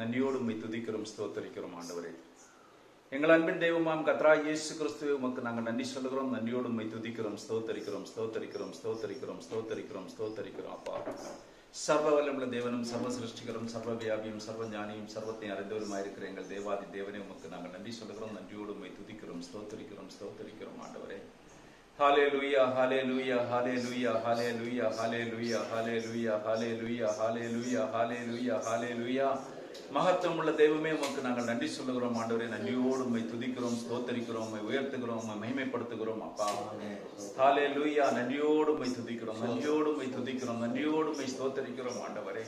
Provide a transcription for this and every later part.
நன்றியோடு உம்மை துதிக்கிறோம், ஸ்தோத்தரிக்கிறோம் ஆண்டவரே. எங்கள் அன்பின் தெய்வமாம் கர்த்தராகிய இயேசு கிறிஸ்துவே உமக்கு நாங்கள் நன்றி சொல்லுகிறோம். நன்றியோடு உம்மை துதிக்கிறோம், ஸ்தோத்தரிக்கிறோம், ஸ்தோத்தரிக்கிறோம், ஸ்தோத்தரிக்கிறோம், ஸ்தோத்தரிக்கிறோம், ஸ்தோத்தரிக்கிறோம். அப்பா, சர்வ வல்லமுள்ள தேவனும் சர்வ சிருஷ்டிகரும் சர்வ வியாபியும் சர்வ ஞானியும் சர்வத்தையும் அறிந்தவருமாயிருக்கிற எங்கள் தேவாதி தேவனே உமக்கு நாங்கள் நன்றி சொல்லுகிறோம். நன்றியோடு உம்மை துதிக்கிறோம், ஸ்தோத்தரிக்கிறோம், ஸ்தோத்தரிக்கிறோம் ஆண்டவரே. ஹல்லேலூயா, ஹல்லேலூயா, ஹல்லேலூயா, ஹல்லேலூயா, ஹல்லேலூயா, ஹல்லேலூயா, ஹல்லேலூயா, ஹல்லேலூயா, ஹல்லேலூயா, ஹல்லேலூயா. மகத்துவம் உள்ள தெய்வமே உமக்கு நாங்கள் நன்றி சொல்லுகிறோம் ஆண்டவரே. நன்றியோடு உம்மை துதிக்கிறோம், ஸ்தோத்தரிக்கிறோம், உம்மை உயர்த்துகிறோம், உம்மை மகிமைப்படுத்துகிறோம் அப்பா. ஹல்லேலூயா. நன்றியோடு உம்மை துதிக்கிறோம், நன்றியோடு உம்மை துதிக்கிறோம், நன்றியோடு உம்மை ஸ்தோத்தரிக்கிறோம் ஆண்டவரே.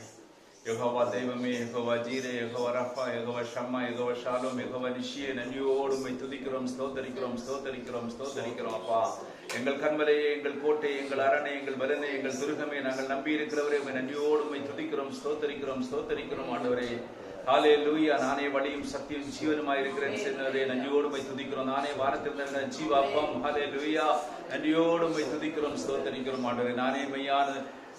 யெகோவா தெய்வமே, Jehovah Jireh, Jehovah Rapha, Jehovah Shammah, Jehovah Shalom, Jehovah நிஷியே, நன்றியோடு உம்மை துதிக்கிறோம், ஸ்தோத்தரிக்கிறோம், ஸ்தோத்தரிக்கிறோம், ஸ்தோத்தரிக்கிறோம் அப்பா. எங்கள் கண்மலையே, எங்கள் கோட்டை, எங்கள் அரணை, எங்கள் பலனை, எங்கள் துருகமே, நாங்கள் நம்பி இருக்கிறவரே உம்மை நன்றியோடு உம்மை துதிக்கிறோம், ஸ்தோத்தரிக்கிறோம், ஸ்தோத்தரிக்கிறோம் ஆண்டவரே. ஹல்லேலூயா. நானே வழியும் சத்தியம் ஜீவனுமாய் இருக்கிறேன் சொன்னவரே, நன்றியோடு உம்மை துதிக்கிறோம். நானே வானத்தில் ஜீவாப்பம். ஹல்லேலூயா. நன்றியோடு உம்மை துதிக்கிறோம், ஸ்தோத்தரிக்கிறோம் ஆண்டவரே. நானே மெய்யான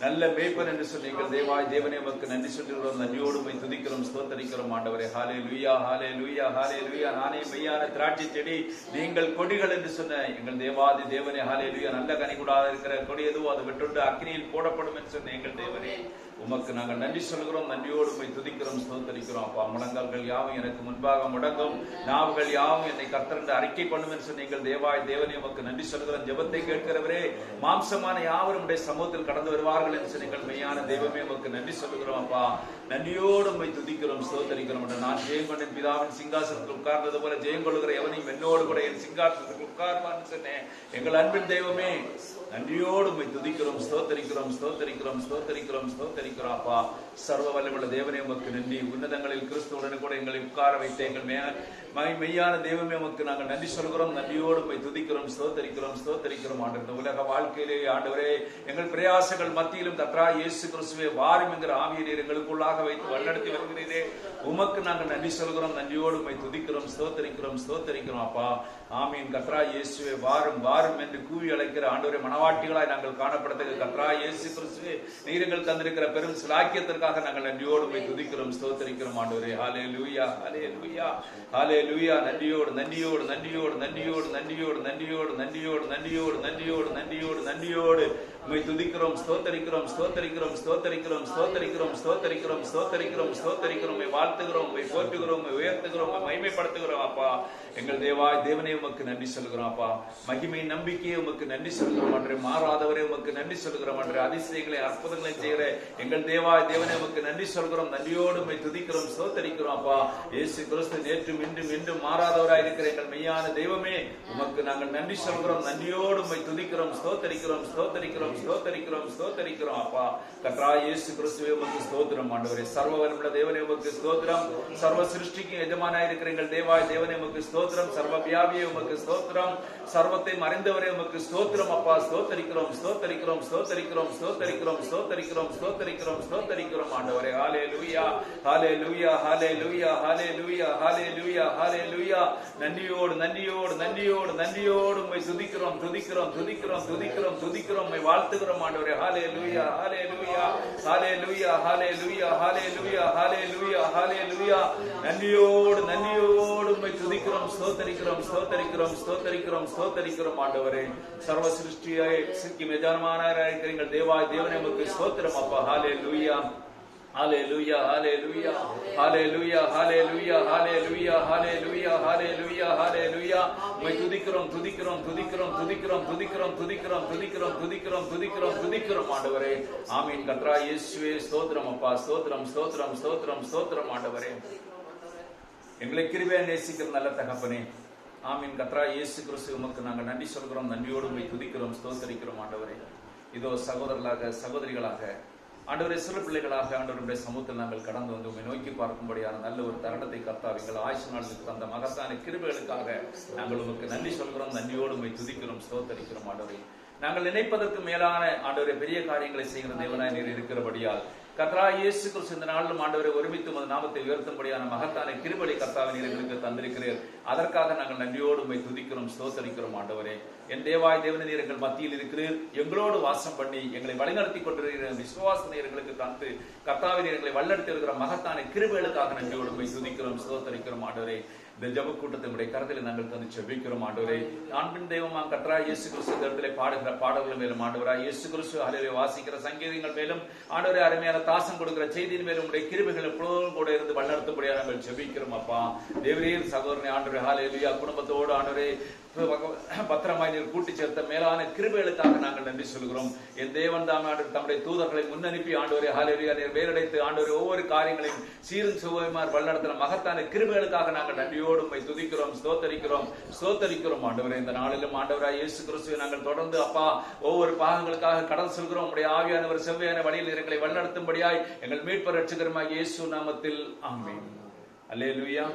நல்ல மேய்ப்பன் என்று சொன்னீர்கள் தேவாய் தேவனே உமக்கு நன்றி சொல்லுகிறோம். நன்றியோடு உம்மை துதிக்கிறோம், ஸ்தோத்தரிக்கிறோம் ஆண்டவரே. ஹல்லேலூயா, ஹல்லேலூயா, ஹல்லேலூயா. நானே மெய்யான திராட்சை செடி, நீங்கள் கொடிகள் என்று சொன்ன எங்கள் தேவாதி தேவனே. ஹல்லேலூயா. நல்ல கனி கூடாத இருக்கிற கொடி எதுவோ அது வெட்டுண்டு அக்கினியில் போடப்படும் என்று சொன்ன எங்கள் தேவனே உமக்கு நாங்கள் நன்றி சொல்கிறோம். நன்றியோடு உம்மை துதிக்கிறோம், ஸ்தோத்தரிக்கிறோம் அப்பா. முழங்கால்கள் யாவும் எனக்கு முன்பாக முடங்கும், நாவுகள் யாவும் என்னை கர்த்தர் என்று அறிக்கை பண்ணும் என்று சொன்ன எங்கள் தேவாய் தேவனே உமக்கு நன்றி சொல்கிறோம். ஜெபத்தை கேட்கிறவரே, மாம்சமான யாவரும் உடைய சமூகத்தில் கடந்து வருவார்கள் என்று சொன்ன எங்கள் மெய்யான தெய்வமே உமக்கு நன்றி சொல்கிறோம் அப்பா. நன்றியோடு உம்மை துதிக்கிறோம், ஸ்தோத்தரிக்கிறோம். நான் ஜெயம் கொண்ட பிதாவின் சிங்காசனத்தில் உட்கார்ந்தது போல ஜெயம் கொள்ளுகிற எவனையும் என்னோடு கூட என் சிங்காசனத்தில் உட்கார்வான்னு சொன்னேன் எங்கள் அன்பின் தெய்வமே. நன்றியோடு உம்மை துதிக்கிறோம், ஸ்தோத்தரிக்கிறோம், ஸ்தோத்தரிக்கிறோம், ஸ்தோத்தரிக்கிறோம், ஸ்தோத்தரிக்கிறோம் அப்பா. சர்வ வல்லமுள்ள தேவனே உமக்கு நன்றி. உன்னதங்களில் கிறிஸ்துவுடன் கூட எங்களை உட்கார வைத்த எங்கள் மெய்யான தெய்வமே உமக்கு நாங்கள் நன்றி சொல்கிறோம். நன்றியோடு உம்மை துதிக்கிறோம், ஸ்தோத்தரிக்கிறோம், ஸ்தோத்தரிக்கிறோம் ஆண்டவரே. இந்த உலக வாழ்க்கையிலே ஆண்டவரே, எங்கள் பிரயாசங்கள் மத்தியிலும் கர்த்தராகிய இயேசு கிறிஸ்துவே வாரும் என்கிற ஆவியை நீர் எங்களுக்குள்ளாக வைத்து வழிநடத்தி வருகிறீரே, உமக்கு நாங்கள் நன்றி சொல்கிறோம். நன்றியோடு உம்மை துதிக்கிறோம், ஸ்தோத்தரிக்கிறோம், ஸ்தோத்தரிக்கிறோம் அப்பா. ஆமீன். கர்த்தராகிய இயேசுவே வாரும் வாரும் என்று கூவி அழைக்கிற ஆண்டவரே, மனவாட்டிகளாய் நாங்கள் காணப்படத்தக்க கர்த்தராகிய இயேசு கிறிஸ்துவே நீர் எங்கள் தந்திருக்கிற பெரும் சிலாக்கியத்திற்காக நாங்கள் நன்றியோடு உம்மை துதிக்கிறோம், ஸ்தோத்தரிக்கிறோம் ஆண்டவரே. ஹல்லேலூயா, ஹல்லேலூயா, ஹல்லேலூயா. நன்றியோடு நன்றியோடு நன்றியோடு நன்றியோடு நன்றியோடு நன்றியோடு நன்றியோடு நன்றியோடு நன்றியோடு நன்றியோடு நன்றியோடு உம்மை துதிக்கிறோம், ஸ்தோத்தரிக்கிறோம், ஸ்தோத்தரிக்கிறோம், ஸ்தோத்தரிக்கிறோம், ஸ்தோத்தரிக்கிறோம், ஸ்தோத்தரிக்கிறோம், ஸ்தோத்தரிக்கிறோம், ஸ்தோத்தரிக்கிறோம். உம்மை வாழ்த்துகிறோம், உம்மை போற்றுகிறோம், உம்மை உயர்த்துகிறோம், உம்மை மகிமைப்படுத்துகிறோம் அப்பா. எங்கள் தேவாய் தேவனே உமக்கு நன்றி சொல்கிறோம் அப்பா. மகிமை நம்பிக்கையை உமக்கு நன்றி சொல்கிறோம் அன்றே. மாறாதவரே உமக்கு நன்றி சொல்கிறோம் அன்றே. அதிசயங்களை அற்புதங்களை செய்கிற எங்கள் தேவாய் தேவனே உமக்கு நன்றி சொல்கிறோம். நன்றியோடு உம்மை துதிக்கிறோம், ஸ்தோத்தரிக்கிறோம் அப்பா. இயேசு கிறிஸ்து நேற்றும் இன்றும் என்றும் மாறாதவராய் இருக்கிற எங்கள் மெய்யான தெய்வமே உமக்கு நாங்கள் நன்றி சொல்கிறோம். நன்றியோடு உம்மை துதிக்கிறோம், ஸ்தோத்தரிக்கிறோம், ஸ்தோத்தரிக்கிறோம், ஸ்தோத்தரிக்கிறோம், ஸ்தோத்தரிக்கிறோம் அப்பா. கர்த்தராகிய இயேசு கிறிஸ்துவே உமக்கு ஸ்தோத்திரம் ஆண்டவரே. சர்வ வல்லமுள்ள தேவனே உமக்கு ஸ்தோத்திரம். சர்வ சிருஷ்டிக்கு எஜமானாய் இருக்கிற எங்கள் தேவாய் தேவனே உமக்கு ஸ்தோத்திரம். சர்வ வியாபியே உமக்கு ஸ்தோத்திரம். சர்வத்தை மறைந்தவரே உமக்கு ஸ்தோத்திரம் அப்பா. ஸ்தோத்தரிக்கிறோம், ஸ்தோத்தரிக்கிறோம், ஸ்தோத்தரிக்கிறோம், ஸ்தோத்தரிக்கிறோம், ஸ்தோத்தரிக்கிறோம், ஸ்தோத்தரிக்கிறோம், ஸ்தோத்தரிக்கிறோம் ஆண்டவரே. ஹல்லேலூயா, ஹல்லேலூயா, ஹல்லேலூயா, ஹல்லேலூயா, ஹல்லேலூயா, ஹல்லேலூயா. நன்றியோடு நன்றியோடு நன்றியோடு நன்றியோடு உம்மை துதிக்கிறோம், துதிக்கிறோம், துதிக்கிறோம், துதிக்கிறோம், துதிக்கிறோம், உம்மை வாழ்த்துகிறோம் ஆண்டவரே. ஹல்லேலூயா, ஹல்லேலூயா, ஹல்லேலூயா, ஹல்லேலூயா, ஹல்லேலூயா, ஹல்லேலூயா, ஹல்லேலூயா. நன்றியோடு நன்றியோடு உம்மை துதிக்கிறோம், ஸ்தோத்தரிக்கிறோம், ஸ்தோத்தரிக்கிறோம், ஸ்தோத்தரிக்கிறோம், ஸ்தோத்தரிக்கிறோம் ஆண்டவரே. சர்வ சிருஷ்டியாய் சிற்கும் எஜமானராய் இருக்கிற எங்கள் தேவாய் தேவனே உமக்கு ஸ்தோத்திரம் அப்பா. ஹல்லேலூயா, ஹல்லேலூயா, ஹல்லேலூயா, ஹல்லேலூயா, ஹல்லேலூயா, ஹல்லேலூயா, ஹல்லேலூயா, ஹல்லேலூயா, ஹல்லேலூயா. உம்மை துதிக்கிறோம், துதிக்கிறோம், துதிக்கிறோம், துதிக்கிறோம், துதிக்கிறோம், துதிக்கிறோம், துதிக்கிறோம், துதிக்கிறோம், துதிக்கிறோம், துதிக்கிறோம் ஆண்டவரே. ஆமீன். கர்த்தராகிய இயேசுவே ஸ்தோத்திரம் அப்பா. ஸ்தோத்திரம், ஸ்தோத்திரம், ஸ்தோத்திரம், ஸ்தோத்திரம் ஆண்டவரே. எங்களை கிருபையா நேசிக்கிற நல்ல தகப்பனே. ஆமீன். கர்த்தராகிய இயேசு கிறிஸ்து உமக்கு நாங்கள் நன்றி சொல்கிறோம். நன்றியோடு உம்மை துதிக்கிறோம், ஸ்தோத்தரிக்கிறோம் ஆண்டவரே. இதோ சகோதரர்களாக சகோதரிகளாக ஆண்டவரே, சிறு பிள்ளைகளாக ஆண்டவருடைய சமூகத்தில் நாங்கள் கடந்து வந்து உம்மை நோக்கி பார்க்கும்படியான நல்ல ஒரு தருணத்தை கர்த்தாவே எங்கள் ஆயுசு நாளுக்கு தந்த மகத்தான கிருபைகளுக்காக நாங்கள் உமக்கு நன்றி சொல்கிறோம். நன்றியோடு உம்மை துதிக்கிறோம், ஸ்தோத்தரிக்கிறோம் ஆண்டவரே. நாங்கள் நினைப்பதற்கு மேலான ஆண்டவரே பெரிய காரியங்களை செய்கிற தேவனாய் நீர் இருக்கிறபடியால் கர்த்தராகிய இயேசு கிறிஸ்து இந்த நாளிலும் ஆண்டவரை ஒருமித்து உமது நாமத்தை உயர்த்தும்படியான மகத்தான கிருபையை கர்த்தாவே நீர் எங்களுக்கு தந்திருக்கிறீர். அதற்காக நாங்கள் நன்றியோடு உம்மை துதிக்கிறோம், ஸ்தோத்தரிக்கிறோம். ஆண்டவரே, என் தேவாய் தேவனே, நீர் எங்கள் மத்தியில் இருக்கிறீர், எங்களோடு வாசம் பண்ணி எங்களை வழிநடத்தி கொண்டிருக்கிற விசுவாசத்தை எங்களுக்கு தந்து கர்த்தாவே நீர் எங்களை வழிநடத்தி இருக்கிற மகத்தான கிருபைகளுக்காக நன்றியோடு உம்மை துதிக்கிறோம், ஸ்தோத்தரிக்கிறோம். ஆண்டவரே, இந்த ஜெப கூட்டத்தை உடைய கரத்தில் நாங்கள் தந்து ஜெபிக்கிறோம். ஆண்டவரே, அன்பின் தெய்வமாம் கர்த்தராகிய இயேசு கிறிஸ்து இடத்திலே பாடுகிற பாடல்கள் மேலும் ஆண்டவராய் இயேசு கிறிஸ்து ஹல்லேலூயா வாசிக்கிற சங்கீதங்கள் மேலும் ஆண்டவரே, அருமையான தாசன் கொடுக்கிற செய்தியின் மேலும் உடைய கிருபைகள் எப்பொழுதும் கூட இருந்து வழிநடத்தும்படியாக நாங்கள் ஜெபிக்கிறோம். அப்பா தேவரீர் சகோதரனே ஆண்டவரே, ஹல்லேலூயா குடும்பத்தோடு ஆண்டவரே பத்திரமாய் நீர் கூட்டி சேர்த்த மேலான கிருபைகளுக்காக நாங்கள் நன்றி சொல்கிறோம். என் தேவன் தாம் தம்முடைய தூதர்களை முன்னனுப்பி ஆண்டவரே ஹல்லேலூயா நீர் வேறடைத்து ஆண்டவரே ஒவ்வொரு காரியங்களையும் சீரும் சுகமாய் வழிநடத்தின மகத்தான கிருபைகளுக்காக நாங்கள் நன்றியோடு உம்மை துதிக்கிறோம், ஸ்தோத்தரிக்கிறோம். ஆண்டவரே, இந்த நாளிலும் ஆண்டவராய் இயேசு கிறிஸ்துவை நாங்கள் தொடர்ந்து அப்பா ஒவ்வொரு பாகங்களுக்காக கடந்து செல்கிறோம். உம்முடைய ஆவியானவர் செவ்வையான வழியில் எங்களை வழிநடத்தும்படியாய் எங்கள் மீட்பர் ரட்சகருமாகிய இயேசு நாமத்தில் ஆமென். அல்லேலூயா.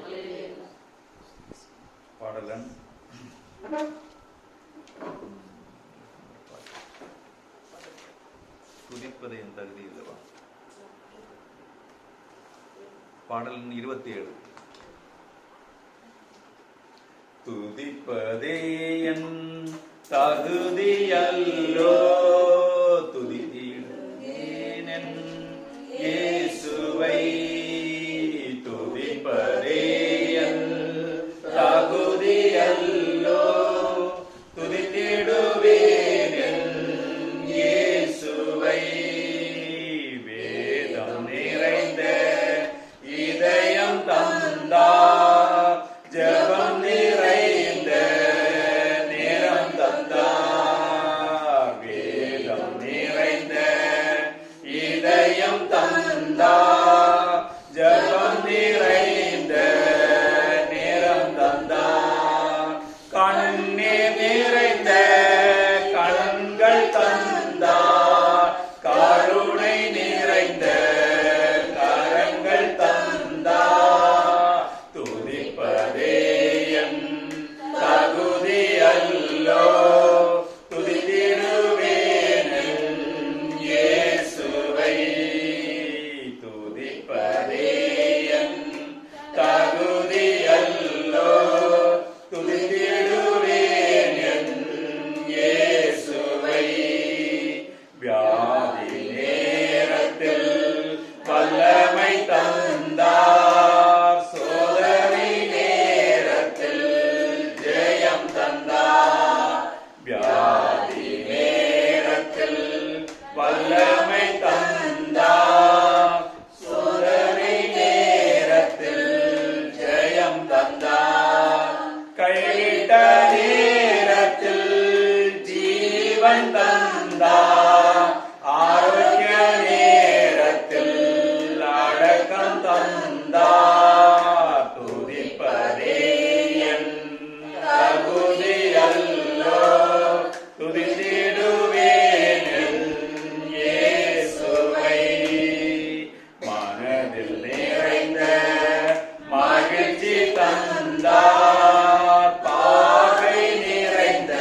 பாடலன் துதிப்பது என் தகுதி இல்லவா? பாடல் 27. துதிப்பதே என் தகுதியல்லோ, துதித்தேன் என் இயேசுவை, துதிப்பதே என் தகுதியல்லோ, துதித்திடுவேன் என் இயேசுவை. வேதம் நிறைந்த இதயம் தந்தார், ஜெபம் நிறைந்த நேரம் தந்தார். வேதம் நிறைந்த இதயம் தந்தார், ஜெபம் நிறைந்த நேரம் தந்தார். கண்ணீர் நிறைந்த கண்கள் தந்தார், கருணை நிறைந்த கரங்கள் தந்தார். துதிப்பதே என் தகுதி அல்லோ, துதித்திடுவேன் என் இயேசுவை, துதிப்பதே என் தகுதி அல்லோ, துதித்திடுவேன் என் இயேசுவை. வியாதி நேரத்தில் வல்லமை தந்தார், சோதனை நேரத்தில் ஜெயம் தந்தார். வியாதி நேரத்தில் வல்லமை தந்தார், சோதனை நேரத்தில் ஜெயம் தந்தார். கைவிட்ட நேரத்தில் ஜீவன் தந்தார், ஆரோக்கிய நேரத்தில் அடக்கம் தந்தார். துதிப்பதே என் தகுதி அல்லோ, துதித்திடுவேன் என் இயேசுவை. மனதில் நிறைந்த மகிழ்ச்சி தந்தார், பார்வை நிறைந்த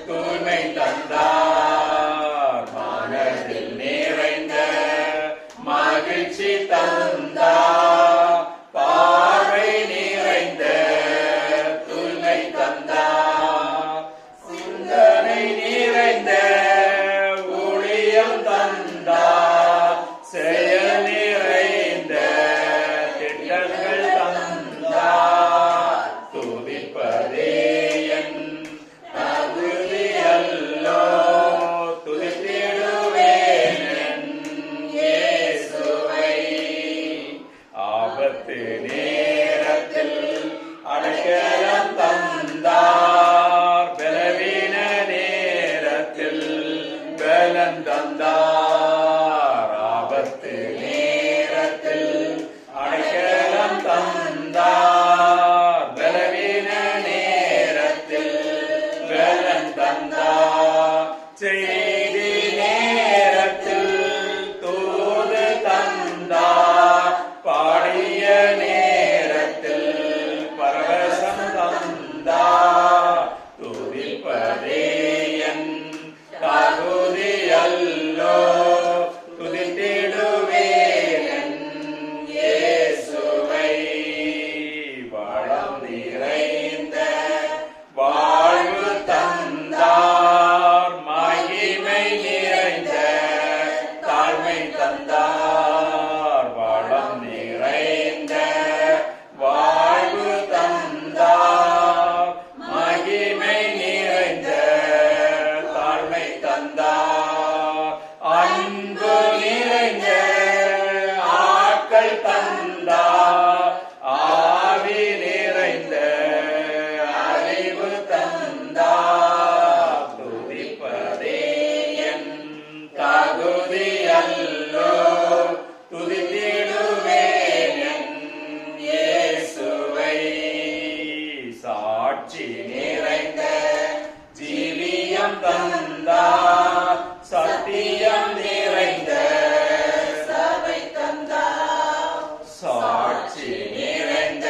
தூய்மை தந்தார். மனதில் நிறைந்த மகிழ்ச்சி தந்தார், பார்வை நிறைந்த தூய்மை தந்தார். சிந்தனை நிறைந்த ஊழியம் தந்தார், செயல் நிறைந்த திட்டங்கள் தந்தார். துதிப்பதே என் தகுதி அல்லோ, துதித்திடுவேன் என் இயேசுவை. ஆபத்து நேரத்தில் அடைக்கலம் தந்தார், பலவீன நேரத்தில் பலன் தந்தார். ஆபத்து நேரத்தில் அடைக்கலம் தந்தார், பலவீன நேரத்தில் பலன் தந்தார். செய்தி நேரத்தில் தூது தந்தார், பாடிய நேரத்தில் பரவசம் தந்தார், ஆவி நிறைந்த அறிவு தந்தார். துதிப்பதே என் தகுதி அல்லோ, துதித்திடுவேன் என் இயேசுவை. சாட்சி நிறைந்த ஜீவியம் தந்தார், சத்தியம் நிறைந்த சபை தந்தார். சாட்சி நிறைந்த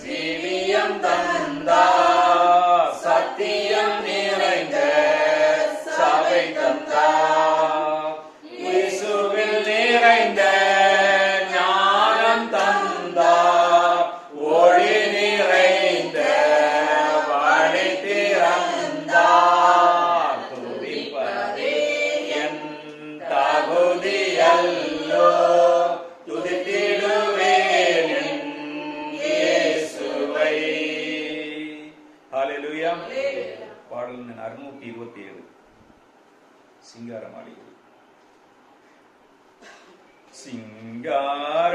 ஜீவியம் தந்தார், சத்தியம் நிறைந்த சபை தந்தார். இயேசுவில் நிறைந்த ஞானம் தந்தார், ஒளி நிறைந்த வழி திறந்தார். துதிப்பதே என் தகுதி அல்லோ, துதித்திடுவேன் என் இயேசுவை. ஹல்லேலூயா. பாடல் எண் 627, சிங்கார மாளிகை. சிங்கார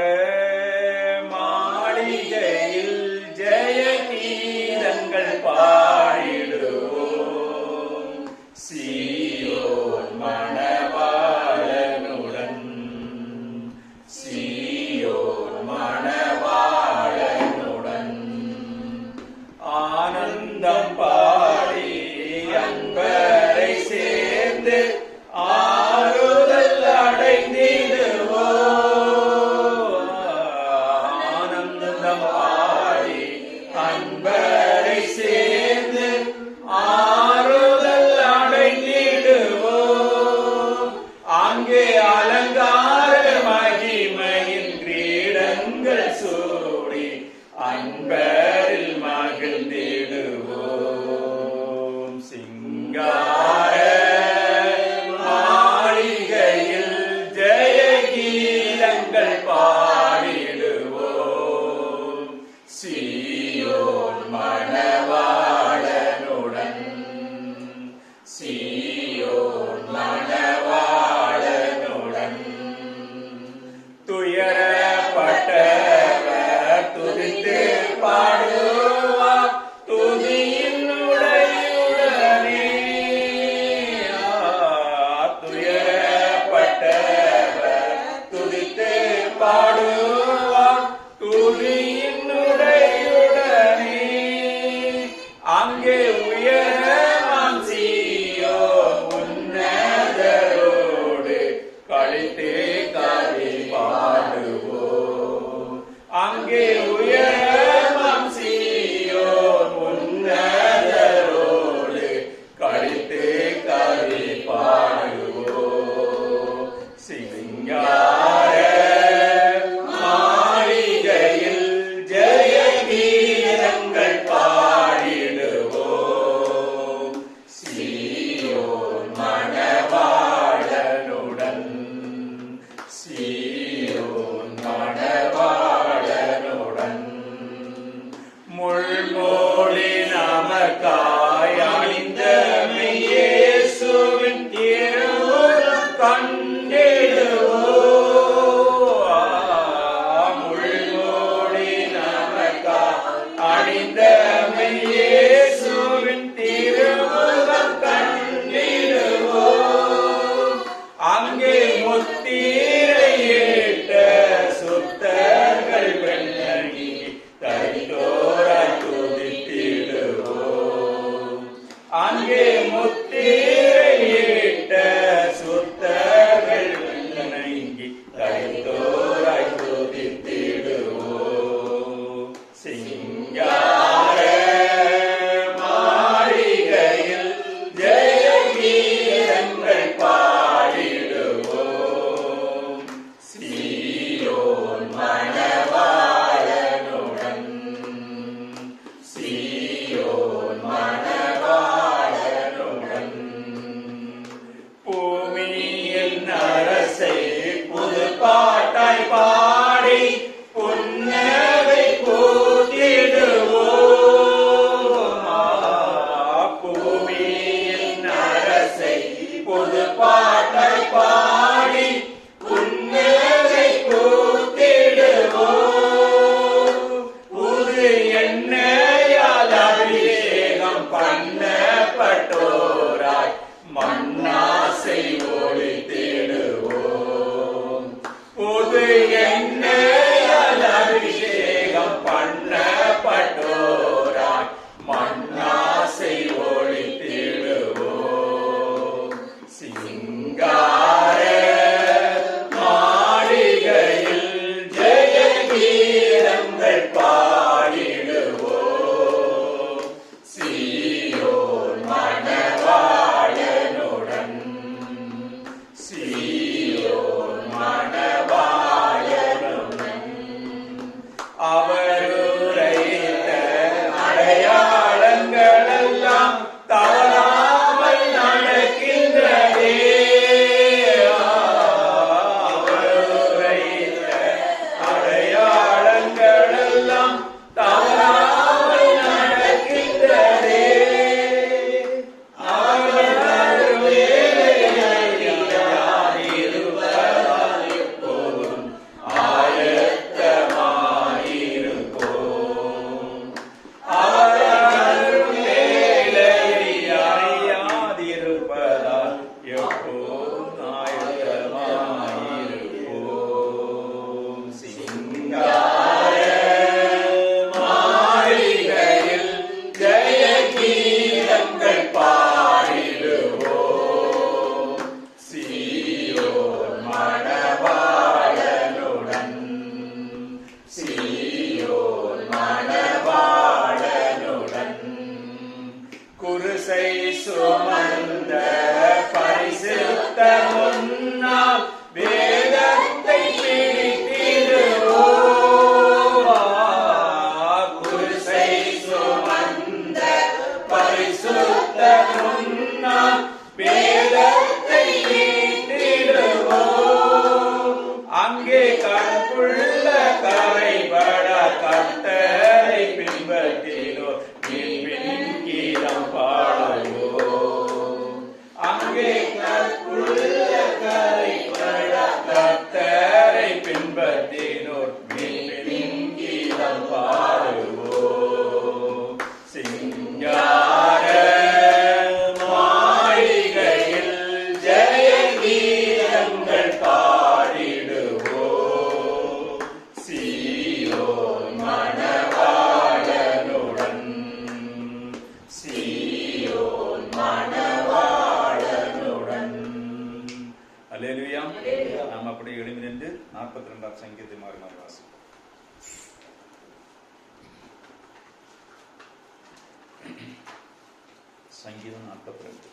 மாளிகையில் ஜெய கீதங்கள் பாடிடுவோம், சீயோன் மணவாளனுடன், சீயோன் மணவாளனுடன் ஆனந்தம் பாடி அன்பரை சேர்ந்து ஆறுதல் அடைந்திடுவோம். ஆனந்தம் பாடி அன்பரை சேர்ந்து ஆறுதல் அடைந்திடுவோம். அங்கே அலங்கார மகிமையின் கிரீடங்கள் சூடி அன்பரில் மகிழ்ந்திடுவோம். சிங்கார மாளிகையில் ஜெய கீதங்கள் பாடிடுவோம், கீதங்கள் பாடிடுவோம் சீயோன் மணவாளனுடன் சீயோன் மணவாளனுடன் அவர் உரைத்த அடையாளங்கள் எல்லாம் தவறாமல் நடக்கின்றதே அவர் உரைத்த அடையாளங்கள் எல்லாம் தவறாமல் நடக்கின்றதே அவர் வேலையாயிருப்பதால் எப்போதும் ஆயத்தமாயிருப்போம் அவர் வேலையாயிருப்பதால் எப்போதும் ஆயத்தமாயிருப்போம் சிங்கார மாளிகையில் ஜெய கீதங்கள் பாடிடுவோம் சீயோன் மணவாளனுடன் சீயோன் மணவாளனுடன் குருசை சுமந்த பரிசுத்த முன்னால் வேதத்தை பிடித்திடுவோம் குருசை சுமந்த பரிசுத்த முன்னால் வேதத்தை பிடித்திடுவோம் அங்கே கற்புள்ள கரைபட கர்த்தரை பின்பற்றினோர் பின் கீதம் பாடுவோம் அங்கே கற்புள்ள கரைபட கர்த்தரை பின்பற்றினோர் பின் கீதம் பாடுவோம் சிங்கார மாளிகையில் ஜெய கீதங்கள் பாடிடுவோம் சீயோன் மணவாளனுடன் சீயோன் மணவாளனுடன் அல்லேலூயா. நாம் அப்படி எழுதி நின்று 42ஆம் சங்கீதத்தை மாறி மாறி வாசிப்போம். சங்கீதம் 42.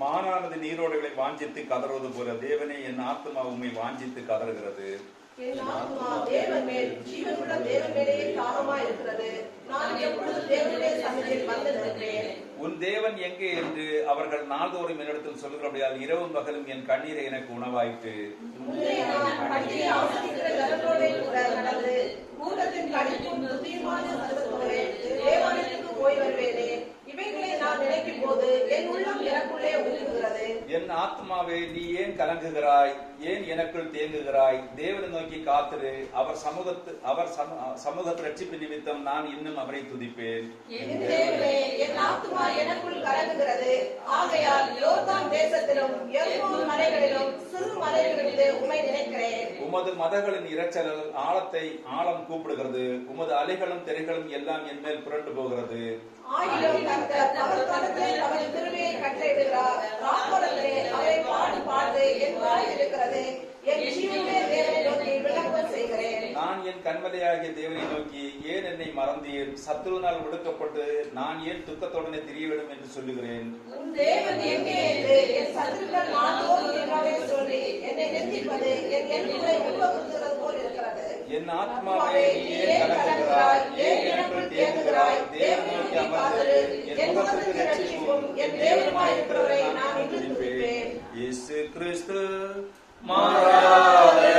மானானது நீரோடைகளை வாஞ்சித்து கதறுவது போல தேவனே என் ஆத்மா உம்மை வாஞ்சித்து கதறுகிறது. என் ஆத்துமா தேவன் மேல், ஜீவனுள்ள தேவன் மேலேயே தாகமாயிருக்கிறது. நான் எப்பொழுதும் தேவனுடைய சந்நிதியில் வந்து நிற்கிறேன். உன் தேவன் எங்கே என்று அவர்கள் நாள்தோறும் என்னிடத்தில் சொல்கிறபடியால் இரவும் பகலும் என் கண்ணீரை எனக்கு உணவாயிற்று. முன்னே நான் பண்டிகை ஆசரிக்கிற ஜனங்களோடே கூட நடந்து கூட்டத்தின் கடிப்பும் துதியுமான சத்தத்தோடே தேவாலயத்துக்கு போய் வருவேனே. இவைகளை நான் நினைக்கும் போது என் உள்ளம் எனக்குள்ளே உருகுகிறது. என் ஆத்மாவே நீ ஏன் கலங்குகிறாய், ஏன் எனக்குள் தேங்குகிறாய்? தேவனை நோக்கி காத்திரு, அவர் சமூகத்து ரட்சிப்பு நிமித்தம் நான் இன்னும் அவரை துதிப்பேன். என் தேவனே, என் ஆத்துமா எனக்குள் கலங்குகிறது. ஆகையால் யோர்தான் தேசத்திலும் எர்மோன் மலைகளிலும் சிறு மலைகளிலிருந்து உம்மை நினைக்கிறேன். உமது மதகளின் இரைச்சல் ஆழம் கூப்பிடுகிறது. உமது அலைகளும் திரைகளும் எல்லாம் என் மேல் புரண்டு போகிறது. ஆயிரம் கர்த்தர் அவர் காலத்தில் அவர் திருவையை கட்டளையிடுகிறார். ராப்பகலே அவரை பாடு என் வாய் இருக்கிறது. என் ஜீவனுடைய தேவனை நோக்கி விண்ணப்பம் செய்கிறேன். நான் என் கண்மலையாகிய தேவனை நோக்கி ஏன் என்னை மறந்தீர்? சத்துருவினால் ஒடுக்கப்பட்டு நான் ஏன் துக்கத்துடனே திரிய வேண்டும் என்று சொல்லுகிறேன். உன் தேவன் எங்கே என்று என் சத்துருக்கள் நாள்தோறும் என்னோடே சொல்லி என்னை நிந்திப்பது என் எண்ணங்களை உருவப்படுத்துகிறது போல் இருக்கிறது. என் ஆத்மாவே நீ ஏன் கலங்குகிறாய், ஏன் எனக்குள் தேங்குகிறாய்? தேவனை நோக்கி அமர்ந்து என் முகத்துக்கு ரட்சிப்பும் என் தேவனுமாயிருக்கிறவரை நான் இன்று துதிப்பேன். இயேசு கிறிஸ்து மாறாதவரே,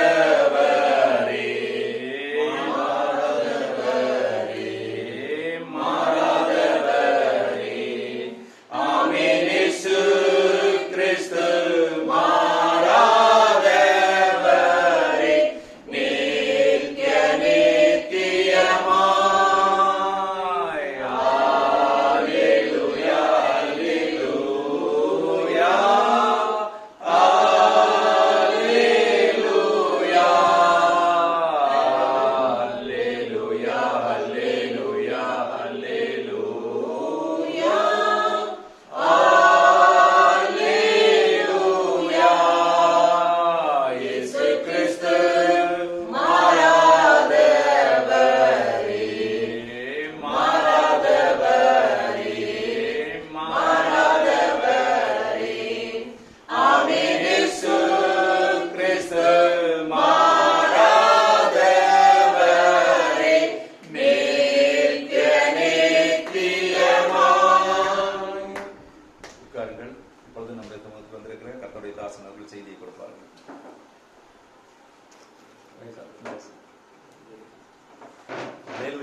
மாறாதவரே. ஆமென். இயேசு கிறிஸ்து மாறாதவரே, நித்திய நித்தியமாய். அல்லேலூயா, அல்லேலூயா, அல்லேலூயா.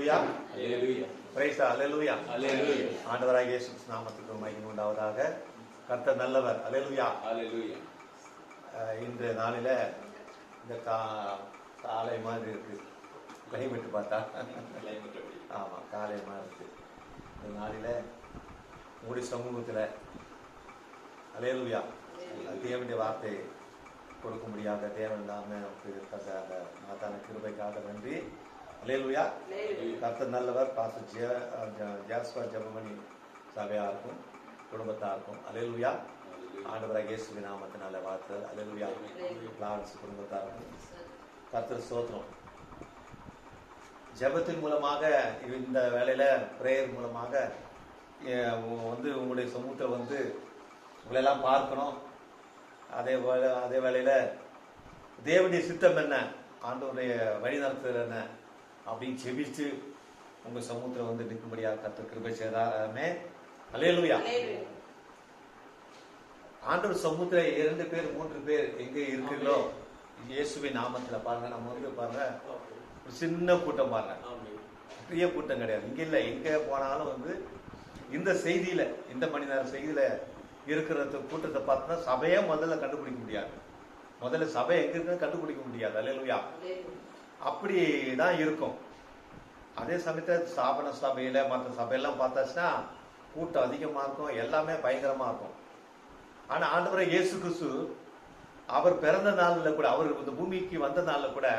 அல்லேலூயா. அல்லேலூயா. பிரைஸ் தி அல்லேலூயா. அல்லேலூயா. ஆண்டவராகிய இயேசு நாமத்துக்கு மகிமை உண்டாவதாக. கர்த்தர் நல்லவர். அல்லேலூயா. அல்லேலூயா. இன்றைய நாளில இந்த காலை மாதிரி இருக்கு. கிளைமேட் பார்த்தா ஆமா காலை மாதிரி இருக்கு. இந்த நாளில உங்களுடைய சமூகத்தில் அல்லேலூயா தேவனுடைய வார்த்தை கொடுக்க முடியாத தேவன் இல்லாம நமக்கு மாதான கிருபைக்காக நன்றி. அல்லேலூயா. கர்த்தர் நல்லவர். பாஸ்டர் ஜாஸ்பர் ஜெபமணி சபையாருக்கும் குடும்பத்தாருக்கும் அல்லேலூயா. ஆண்டவராகிய இயேசுவின் நாமத்தினால வாழ்த்து. அல்லேலூயா. லாரன்ஸ் குடும்பத்தாருக்கும் கர்த்தர் ஸ்தோத்திரம். ஜெபத்தின் மூலமாக இந்த வேளையில பிரேயர் மூலமாக உங்களுடைய சமூகத்தை உங்களெல்லாம் பார்க்கணும். அதே வேளையில தேவனுடைய சித்தம் என்ன, ஆண்டவருடைய வழி நடத்துதல் என்ன அப்படின்னு செபிச்சு உங்க சமூகத்துல நிற்கும்படியாக கர்த்தர் கிருபை செய்தாமே. அல்லேலூயா. ஆண்டவர் சமூகத்துல 2 பேர் 3 பேர் எங்க இருக்கிறீங்களோ இயேசுவின் நாமத்துல பாருங்க. நம்ம பாருங்க ஒரு சின்ன கூட்டம் பாருங்க, பெரிய கூட்டம் கிடையாது. இங்க இல்ல, எங்க போனாலும் இந்த செய்தியில இந்த மணி நேரம் செய்தியில இருக்கிற கூட்டத்தை பார்த்தா சபையே முதல்ல கண்டுபிடிக்க முடியாது. முதல்ல சபை எங்க இருக்குன்னு கண்டுபிடிக்க முடியாது. அல்லேலூயா. அப்படிதான் இருக்கும். அதே சமயத்துல ஸ்தாபன சபையில மற்ற சபையெல்லாம் பார்த்தாச்சுன்னா கூட்டம் அதிகமா இருக்கும், எல்லாமே பயங்கரமா இருக்கும். ஆனா ஆண்டவரே இயேசு கிறிஸ்து அவர் பிறந்த நாள்ல கூட, அவர் இந்த பூமிக்கு வந்த நாள்ல கூட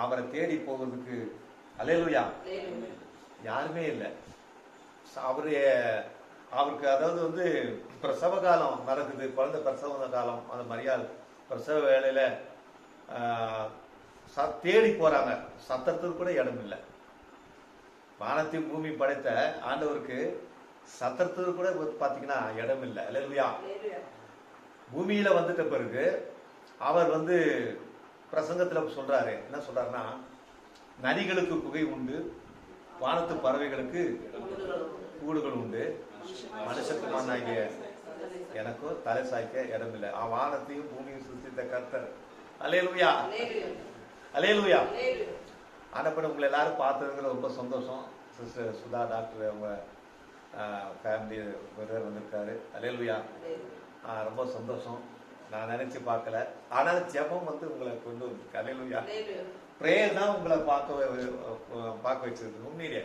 அவரை தேடி போகிறதுக்கு அல்லேலூயா யாருமே இல்லை. அவருக்கு அதாவது பிரசவ காலம் நடக்குது, குழந்தை பிரசவ காலம். அந்த மரியாள் பிரசவ வேலையில தேடி போறாங்க, சத்தத்துக்கு கூட இடம் இல்லை. வானத்தையும் பூமி படைத்த ஆண்டவருக்கு சத்தத்துக்கு கூட பாத்தீங்கன்னா இடம் இல்லை. அல்லேலூயா. பூமியில வந்துட்ட பிறகு அவர் பிரசங்கத்துல சொல்றாரு, என்ன சொல்றாருன்னா, நரிகளுக்கு குகை உண்டு, வானத்து பறவைகளுக்கு கூடுகள் உண்டு, மனுஷகுமாரனாகிய எனக்கும் தலை சாய்க்க இடம் இல்லை. வானத்தையும் பூமியும் சுத்தித்த கர்த்தர். அல்லேலூயா. அல்லேலூயா. ஆனப்பட உங்களை எல்லாரும் பார்த்ததுங்கிற ரொம்ப சந்தோஷம். சிஸ்டர் சுதா டாக்டர் அவங்க ஃபேமிலி பிரதர் வந்திருக்காரு. அல்லேலூயா. ரொம்ப சந்தோஷம். நான் நினைச்சு பார்க்கல, ஆனால் ஜெபம் உங்களை கொண்டு வந்திருக்கு. அல்லேலூயா. பிரேயர் தான் உங்களை பார்க்க வச்சிருக்கு. உண்மையிலே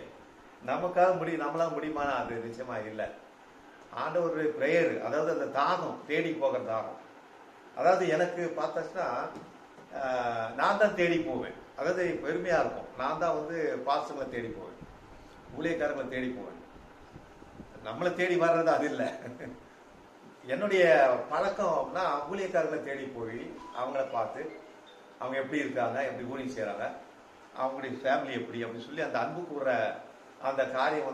நமக்காக நம்மளால முடியுமானா அது நிச்சயமா இல்லை. ஆண்டவருடைய பிரேயர், அதாவது அந்த தாகம், தேடி போகிற தாகம். அதாவது எனக்கு பார்த்தாச்சுன்னா நான் தான் தேடி போவேன். அதாவது பெருமையா இருக்கும். நான் தான் பாசங்களை தேடி போவேன், ஊழியக்காரங்களை தேடி போவேன். நம்மளை தேடி வர்றது அது இல்லை. என்னுடைய பழக்கம்னா ஊழியக்காரங்களை தேடி போய் அவங்கள பார்த்து அவங்க எப்படி இருக்காங்க, எப்படி ஊழியம் செய்யறாங்க, அவங்களுடைய ஃபேமிலி எப்படி அப்படின்னு சொல்லி அந்த அன்பு கூற அந்த காரியம்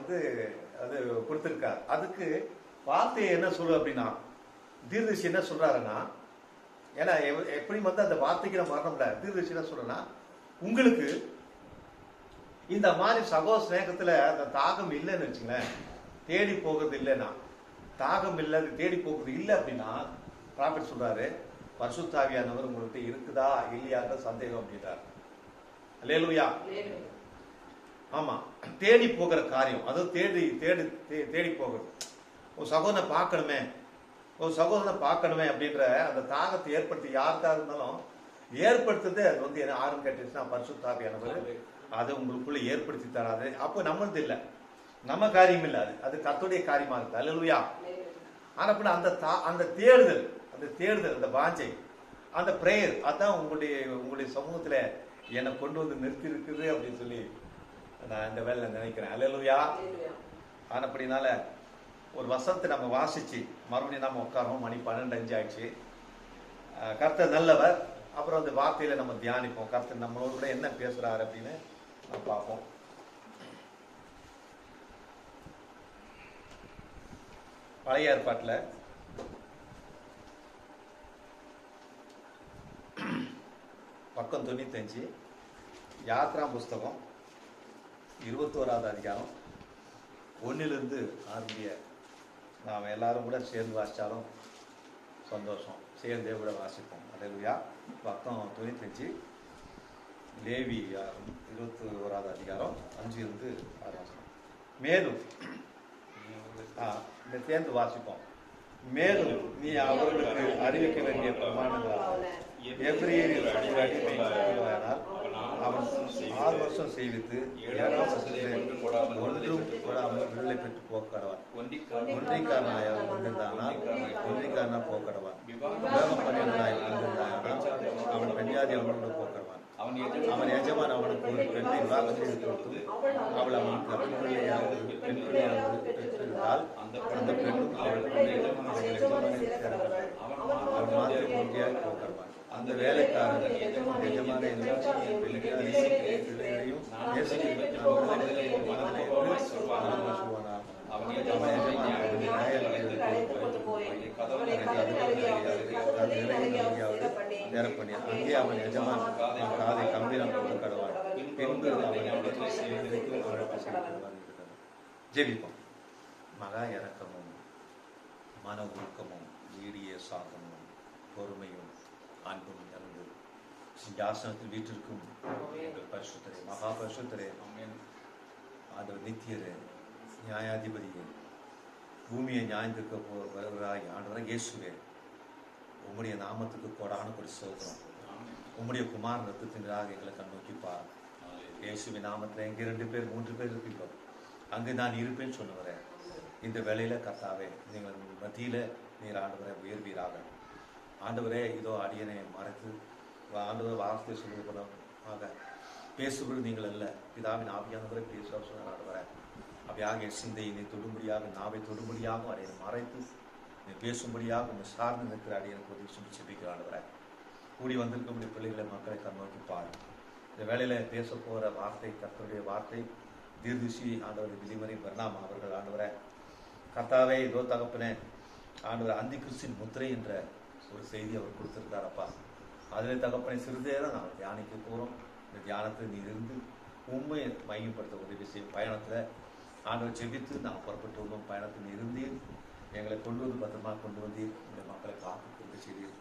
அது கொடுத்துருக்காரு. அதுக்கு வார்த்தை என்ன சொல்லு அப்படின்னா, தீர்தரிசி என்ன சொல்றாருன்னா, ஏன்னா எப்படி அந்த வார்த்தைக்கு நம்ம வரணும்ல. தீர்தரிசி என்ன சொல்றேன்னா, உங்களுக்கு இந்த மாதிரி சகோ ஸ்நேகத்துல அந்த தாகம் இல்லைன்னு வச்சுங்களேன், தேடி போகிறது இல்லைன்னா, தாகம் இல்லை, தேடி போகிறது இல்லை அப்படின்னா, ப்ராஃபெட் சொல்றாரு, பரிசுத்த ஆவியானவர் உங்கள்கிட்ட இருக்குதா இல்லையான்ற சந்தேகம் அப்படின்றார். அல்லேலூயா. ஆமா, தேடி போகிற காரியம், அதாவது தேடி போகிறது. ஒரு சகோதரனை பார்க்கணுமே அப்படின்ற அந்த தாகத்தை ஏற்படுத்தி யாருக்காக இருந்தாலும் ஏற்படுத்துறது அது யாரும் கேட்டுச்சுன்னா பரிசுத்த ஆவியானவர் அதை உங்களுக்குள்ள ஏற்படுத்தி தராது. அப்போ நம்மளது இல்லை, நம்ம காரியம் இல்லை, அது கர்த்தருடைய காரியமா இருக்கு. அல்லேலூயா. ஆனா அந்த தேடுதல் அந்த வாஞ்சை, அந்த பிரேயர், அதான் உங்களுடைய சமூகத்துல என்னை கொண்டு நிறுத்தி இருக்குது அப்படின்னு சொல்லி நான் இந்த வேலை நினைக்கிறேன். அல்லேலூயா. ஆனப்படினால ஒரு வசனத்தை நம்ம வாசிச்சு மறுபடியும் நம்ம உட்காரோம். மணி 12:05 ஆயிடுச்சு. கர்த்தர் நல்லவர். அப்புறம் அந்த வார்த்தையில நம்ம தியானிப்போம். கர்த்தர் நம்மளோட கூட என்ன பேசுறாரு அப்படின்னு நம்ம பார்ப்போம். பழைய ஏற்பாட்டில் பக்கம் 95 யாத்ரா புஸ்தகம் 21வது அதிகாரம் 1லிருந்து 6 நாம் எல்லாரும் கூட சேர்ந்து வாசித்தாலும் சந்தோஷம். சேர்ந்தே கூட வாசிப்போம். அல்லேலூயா. பக்கம் 95 லேவியாரும் 21வது அதிகாரம் 5-6. மேலும் இந்த சேர்ந்து வாசிப்போம். மேலும் நீ அவர்களுக்கு அறிவிக்க வேண்டிய பிரமாணங்களாக எபிரேயரில் அடிமையானால் அவன் 6 வருஷம் செய்வித்து 7ஆம் வருஷத்திலே ஒன்றும் கொடாமல் விடுதலை பெற்று போக்கடவான். ஒன்றிக்காரனாய் இருந்திருந்தானால் ஒன்றிக்காரனா போக்கடவான். விவாகம் பண்ணியவனாய் இருந்திருந்தானால் அவன் பெண்ணியாதி அவனோடு போக்கடவான். அவன் எஜமான் அவனுக்கு ஒரு பெண்ணை விவாகம் செய்து கொடுத்து அவள் அவனுக்கு பெண் பிள்ளையாக பெற்றிருந்தால் அந்த பெண்ணும் அவள் அவன் மாத்திரை போக்கடவான். அந்த வேலைக்காரன் எஜமான பிள்ளைகளையும் பண்ணி அங்கே அவன் எஜமான் காதை கம்பீரம் கடவான். பின்பு ஜெபிப்போம். மகா இறக்கமும் மன உருக்கமும் நீடிய சாந்தமும் பொறுமையும் அன்பும் நிறைந்து சிங்காசனத்தில் வீட்டிற்கும் எங்கள் பரிசுத்தரே, மகா பரிசுத்தரே, ஆண்டவர் நித்தியரே, நியாயாதிபதியே, பூமியை நியாயத்திற்கு வருவராய் ஆண்டவராய் இயேசுவே, உம்முடைய நாமத்துக்கு கோடான கொடி சோதரம். உம்முடைய குமார் ரத்தத்தினராக எங்களை கண்ணோக்கிப்பார். இயேசுவின் நாமத்தில் எங்கே 2 பேர் 3 பேர் இருப்பீங்களோ அங்கு நான் இருப்பேன்னு சொன்னவரே, இந்த வேளையில கர்த்தாவே நீங்கள் மத்தியில நீர் ஆண்டவரை உயர்வீராக. ஆண்டவரே, இதோ அடியனை மறைத்து ஆண்டவர் வார்த்தை சொல்வது போலமாக பேசுவது நீங்கள் அல்ல, பிதாவின் ஆவியானவரை பேசுவார் சொன்னார். ஆண்டவரை அப்படியாக சிந்தையை நீ தொடும்படியாக, நாவை தொடும்படியாக அடியனை மறைத்து நீ பேசும்படியாக உங்கள் சார்ந்து நிற்கிற அடியனுக்கு உதவி சொல்லி செபிக்கிறார். ஆண்டவரை கூடி வந்திருக்கக்கூடிய பிள்ளைகளை மக்களை கண்ணோக்கி பாரு. இந்த வேளையில பேச போகிற வார்த்தை கர்த்தருடைய வார்த்தை தீர்திசி ஆண்டவர் விதிமறை பர்ணாம் அவர்கள் ஆண்டவரை கர்த்தாவே இதோ தகப்பனே ஆண்டவர் அந்தி கிறிஸ்தின் முத்திரை என்ற ஒரு செய்தி அவர் கொடுத்திருக்காரப்பா. அதில் தகப்பனை சிறிதேரம் நாம் தியானிக்க போகிறோம். இந்த தியானத்தை நீ இருந்து உண்மையை மையப்படுத்த உதவி செய்யும். பயணத்தில் ஆண்டவர் செபித்து நாம் புறப்பட்டு உள்ளோம். பயணத்தில் இருந்தீர், எங்களை கொண்டு வந்து பத்திரமாக கொண்டு வந்தீர். இந்த மக்களை காத்து கொண்டு செய்தீர்.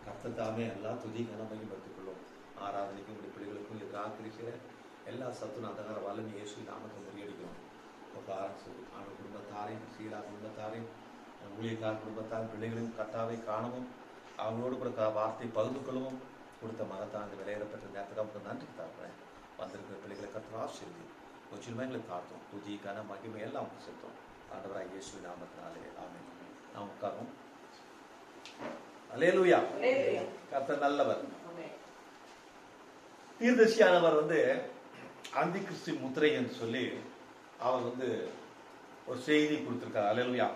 கர்த்தத்தாமே எல்லா துதியும் மையப்படுத்திக் கொள்ளும். ஆராதனைக்கும் உங்களுடைய பிள்ளைகளுக்கும் எதிராக இருக்கிற எல்லா சத்துன அதனால வல்லமை இயேசு நாமத்தை முறியடிக்கிறோம். ஆண்டு குடும்பத்தாரையும் சீரா குடும்பத்தாரையும் ஊழியக்கார குடும்பத்தார் பிள்ளைகளையும் கர்த்தாவை காணவும் அவங்களோடு கூட வார்த்தை பகிர்ந்து கொள்ளவும் கொடுத்த மகத்தான் அந்த விளையாடப்பட்ட நேரத்துக்கு நன்றி தாக்குறேன். வந்திருக்கிற பிள்ளைகளை கர்த்தர் ஆசீர்வதி கொஞ்சமாக எங்களை காத்தோம். துதிக்கான மகிமை எல்லாம் செலுத்தோம். ஆண்டவராக இயேசு நாமத்தினாலே ஆமென். நாம் உட்காரும். அல்லேலூயா. கர்த்தர் நல்லவர். தீர்க்கதரிசியானவர் அந்தி கிறிஸ்து முத்திரை என்று சொல்லி அவர் ஒரு செய்தி கொடுத்திருக்கார். அல்லேலூயா.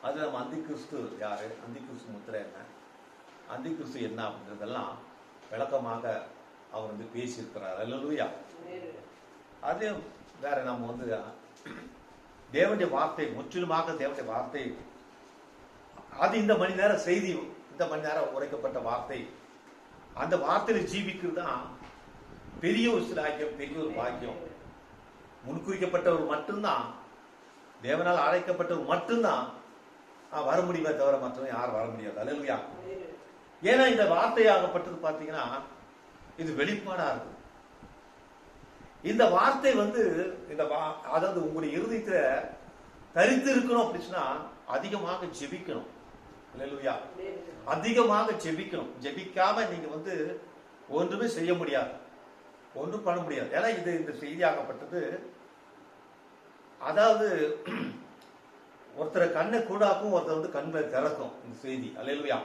அது நம்ம அந்தி கிறிஸ்து யாரு, அந்தி கிறிஸ்து முத்திரை என்ன, அந்தி கிறிஸ்து என்ன அப்படின்றதெல்லாம் விளக்கமாக அவர் பேசியிருக்கிறார். அல்லேலூயா. அதே வேற நம்ம தேவனுடைய வார்த்தை முற்றிலுமாக தேவனுடைய வார்த்தை அது இந்த மணி நேரம் செய்தி, இந்த மணி நேரம் உரைக்கப்பட்ட வார்த்தை, அந்த வார்த்தையில ஜீவிக்கிறது தான் பெரிய ஒரு சிலாக்கியம், பெரிய ஒரு பாக்கியம். முன்குறிக்கப்பட்டவர் மட்டும்தான், தேவனால் அழைக்கப்பட்டவர் மட்டும்தான் வர முடியுமே தவிர மற்றவங்க யாரும் வர முடியாது. அல்லேலூயா. ஏன்னா இந்த வார்த்தையாகப்பட்டது பாத்தீங்கன்னா இது வெளிப்பாடா இருக்கு. இந்த வார்த்தை இந்த அதாவது உங்களுடைய இருதயத்துல தரித்து இருக்கணும் அப்படின்னா அதிகமாக ஜெபிக்கணும். அல்லேலூயா. அதிகமாக ஜெபிக்கணும். ஜெபிக்காம நீங்க ஒன்றுமே செய்ய முடியாது, ஒன்றும் பண்ண முடியாது. ஏன்னா இது இந்த செய்தியாகப்பட்டது அதாவது ஒருத்தரை கண்ணை கூடாக்கும், ஒருத்தர் கண்ணை திறக்கும் இந்த செய்தி. அல்லேலூயா.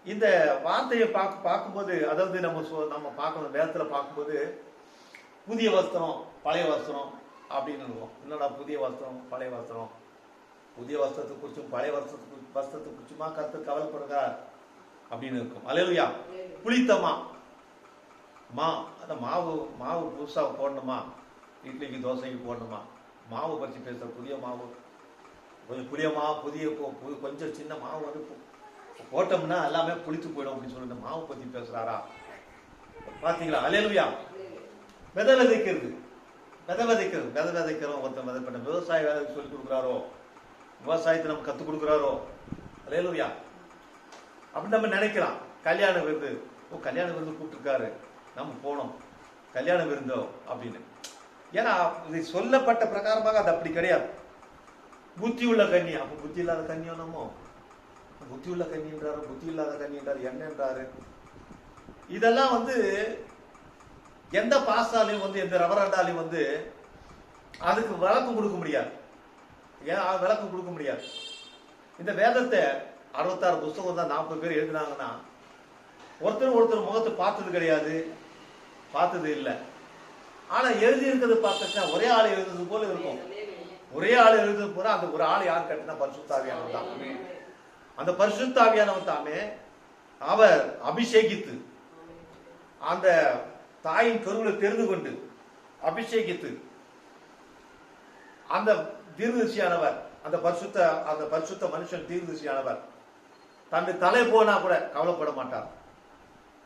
இந்த வார்த்தையை பார்க்கும்போது அதாவது நம்ம பார்க்கணும், வேதத்துல பார்க்கும்போது புதிய வஸ்திரம் பழைய வஸ்திரம் அப்படின்னு இருக்கும். என்னடா புதிய வஸ்திரம் பழைய வஸ்திரம், புதிய வஸ்திரத்தை குறிச்சும் பழைய வஸ்திரத்தை குறிச்சுமா கர்த்தர் கவலைப்படுகிறார் அப்படின்னு இருக்கும். அல்லேலூயா. புளித்தமா அந்த மாவு புதுசா போடணுமா, இட்லிக்கு தோசைக்கு போடணுமா, மாவு பறிச்சு பேசுற புதிய மாவு, கொஞ்சம் புளிய மாவு, கொஞ்சம் சின்ன மாவு போட்டோம்னா எல்லாமே புளித்து போயிடும் அப்படின்னு சொல்லிட்டு மாவு பத்தி பேசுறாரா பாத்தீங்களா? அல்லேலூயா. விதை விதைக்கிறோம் ஒருத்தர் விதைப்பட்ட விவசாய வேலை சொல்லி கொடுக்குறாரோ, விவசாயத்தை நம்ம கத்துக் கொடுக்குறாரோ. அல்லேலூயா. அப்படி நம்ம நினைக்கலாம். கல்யாணம் கல்யாண விருந்து கூப்பிட்டுருக்காரு, நம்ம போனோம் கல்யாண விருந்தோ அப்படின்னு. ஏன்னா இது சொல்லப்பட்ட பிரகாரமாக அது அப்படி கிடையாது. புத்தி உள்ள கன்னி, அப்ப புத்தி இல்லாத கன்னியோ நம்ம? புத்தி உள்ள கன்னின்றாரு, புத்தி இல்லாத கன்னின்றாரு, என்னன்றாரு? இதெல்லாம் எந்த பாஸ்டாலையும் எந்த ரெவரண்டாலையும் அதுக்கு விளக்கம் கொடுக்க முடியாது. ஏன் விளக்கம் கொடுக்க முடியாது? இந்த வேதத்தை 66 புஸ்தகம் தான் 40 பேர் எழுதினாங்கன்னா ஒருத்தர் முகத்தை பார்த்தது கிடையாது, பார்த்தது இல்லை. ஆனா எழுதி இருக்கிறது பார்த்தா ஒரே ஆள் எழுதுறது போல இருக்கும். ஒரே ஆள் எழுதுறது போல அந்த ஒரு ஆள் யார் கட்டினா பரிசுத்தாவியானவன் தான். அந்த பரிசுத்தாவியானவன் தாமே அவர் அபிஷேகித்து அந்த தாயின் கருவில் தெரிந்து கொண்டு அபிஷேகித்து அந்த தீர்க்கதரிசியானவர், அந்த பரிசுத்த மனுஷன் தீர்க்கதரிசியானவர் தன்னுடைய தலை போனா கூட கவலைப்பட மாட்டார்.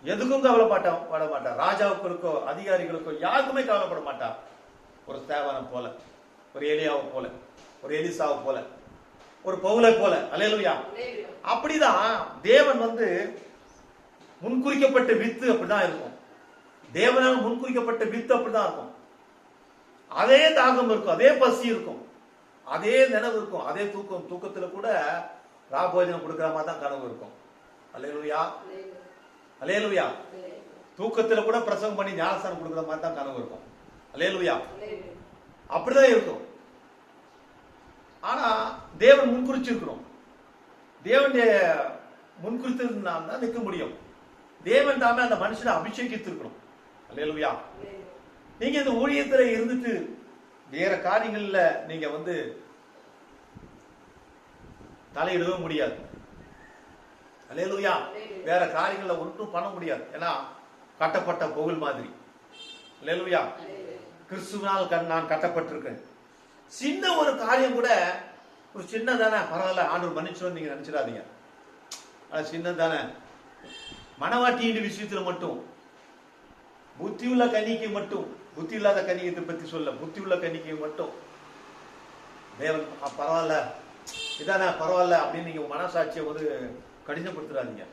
எதுக்கும் கவலைப்பட மாட்டார். ராஜாவுக்களுக்கோ அதிகாரிகளுக்கோ யாருக்குமே கவலைப்பட மாட்டார். ஒரு ஸ்தேவானம் போல, ஒரு எலியாவை போல, ஒரு எலிசாவை போல, ஒரு பவுலை போல. அல்லேலூயா. அப்படிதான் தேவன் முன்குறிக்கப்பட்ட வித்து அப்படிதான் இருக்கும். தேவனால் முன்குறிக்கப்பட்ட வித்து அப்படிதான் இருக்கும். அதே தாகம் இருக்கும், அதே பசி இருக்கும், அதே நினைவு இருக்கும், அதே தூக்கம். தூக்கத்துல கூட ராபோஜனம் கொடுக்கிற மாதிரி தான் கனவு இருக்கும். அல்லேலூயா, அல்லேலூயா. தூக்கத்துல கூட பிரசங்கம் பண்ணி ஞானஸ்தானம் கொடுக்கிற மாதிரி தான் கனவு இருக்கும். அல்லேலூயா. அப்படிதான் இருக்கும். ஆனா தேவன் முன்குறிச்சிருக்கிறோம். தேவனுடைய முன்குறித்திருந்தால் தான் நிற்க முடியும். தேவன் தாமே அந்த மனுஷனை அபிஷேகித்திருக்கணும். அல்லேலூயா. நீங்க இந்த ஊழியத்துல இருந்துட்டு வேற காரியங்கள்ல நீங்க தலையிடவே முடியாது. அல்லேலூயா. வேற காரியங்கள்ல ஒன்றும் பண்ண முடியாது. ஏன்னா கட்டப்பட்ட பொருள் மாதிரி. அல்லேலூயா. கிறிஸ்துவினால் நான் கட்டப்பட்டிருக்கேன். சின்ன ஒரு காரியம் கூட ஒரு சின்னதானே, பரவாயில்ல, ஆண்டவர் மன்னிச்சிடும் நீங்க நினைச்சிடாதீங்க. அது சின்னதானே. மனவாட்டியின் விஷயத்துல மட்டும், புத்தி உள்ள கன்னிக்கு மட்டும், புத்தி இல்லாத கன்னிகத்தை பத்தி சொல்ல, புத்தி உள்ள கன்னிக்கு மட்டும் தேவன் பரவாயில்ல, இதானே பரவாயில்ல அப்படின்னு நீங்க மனசாட்சியை கடினப்படுத்துறாதீங்க.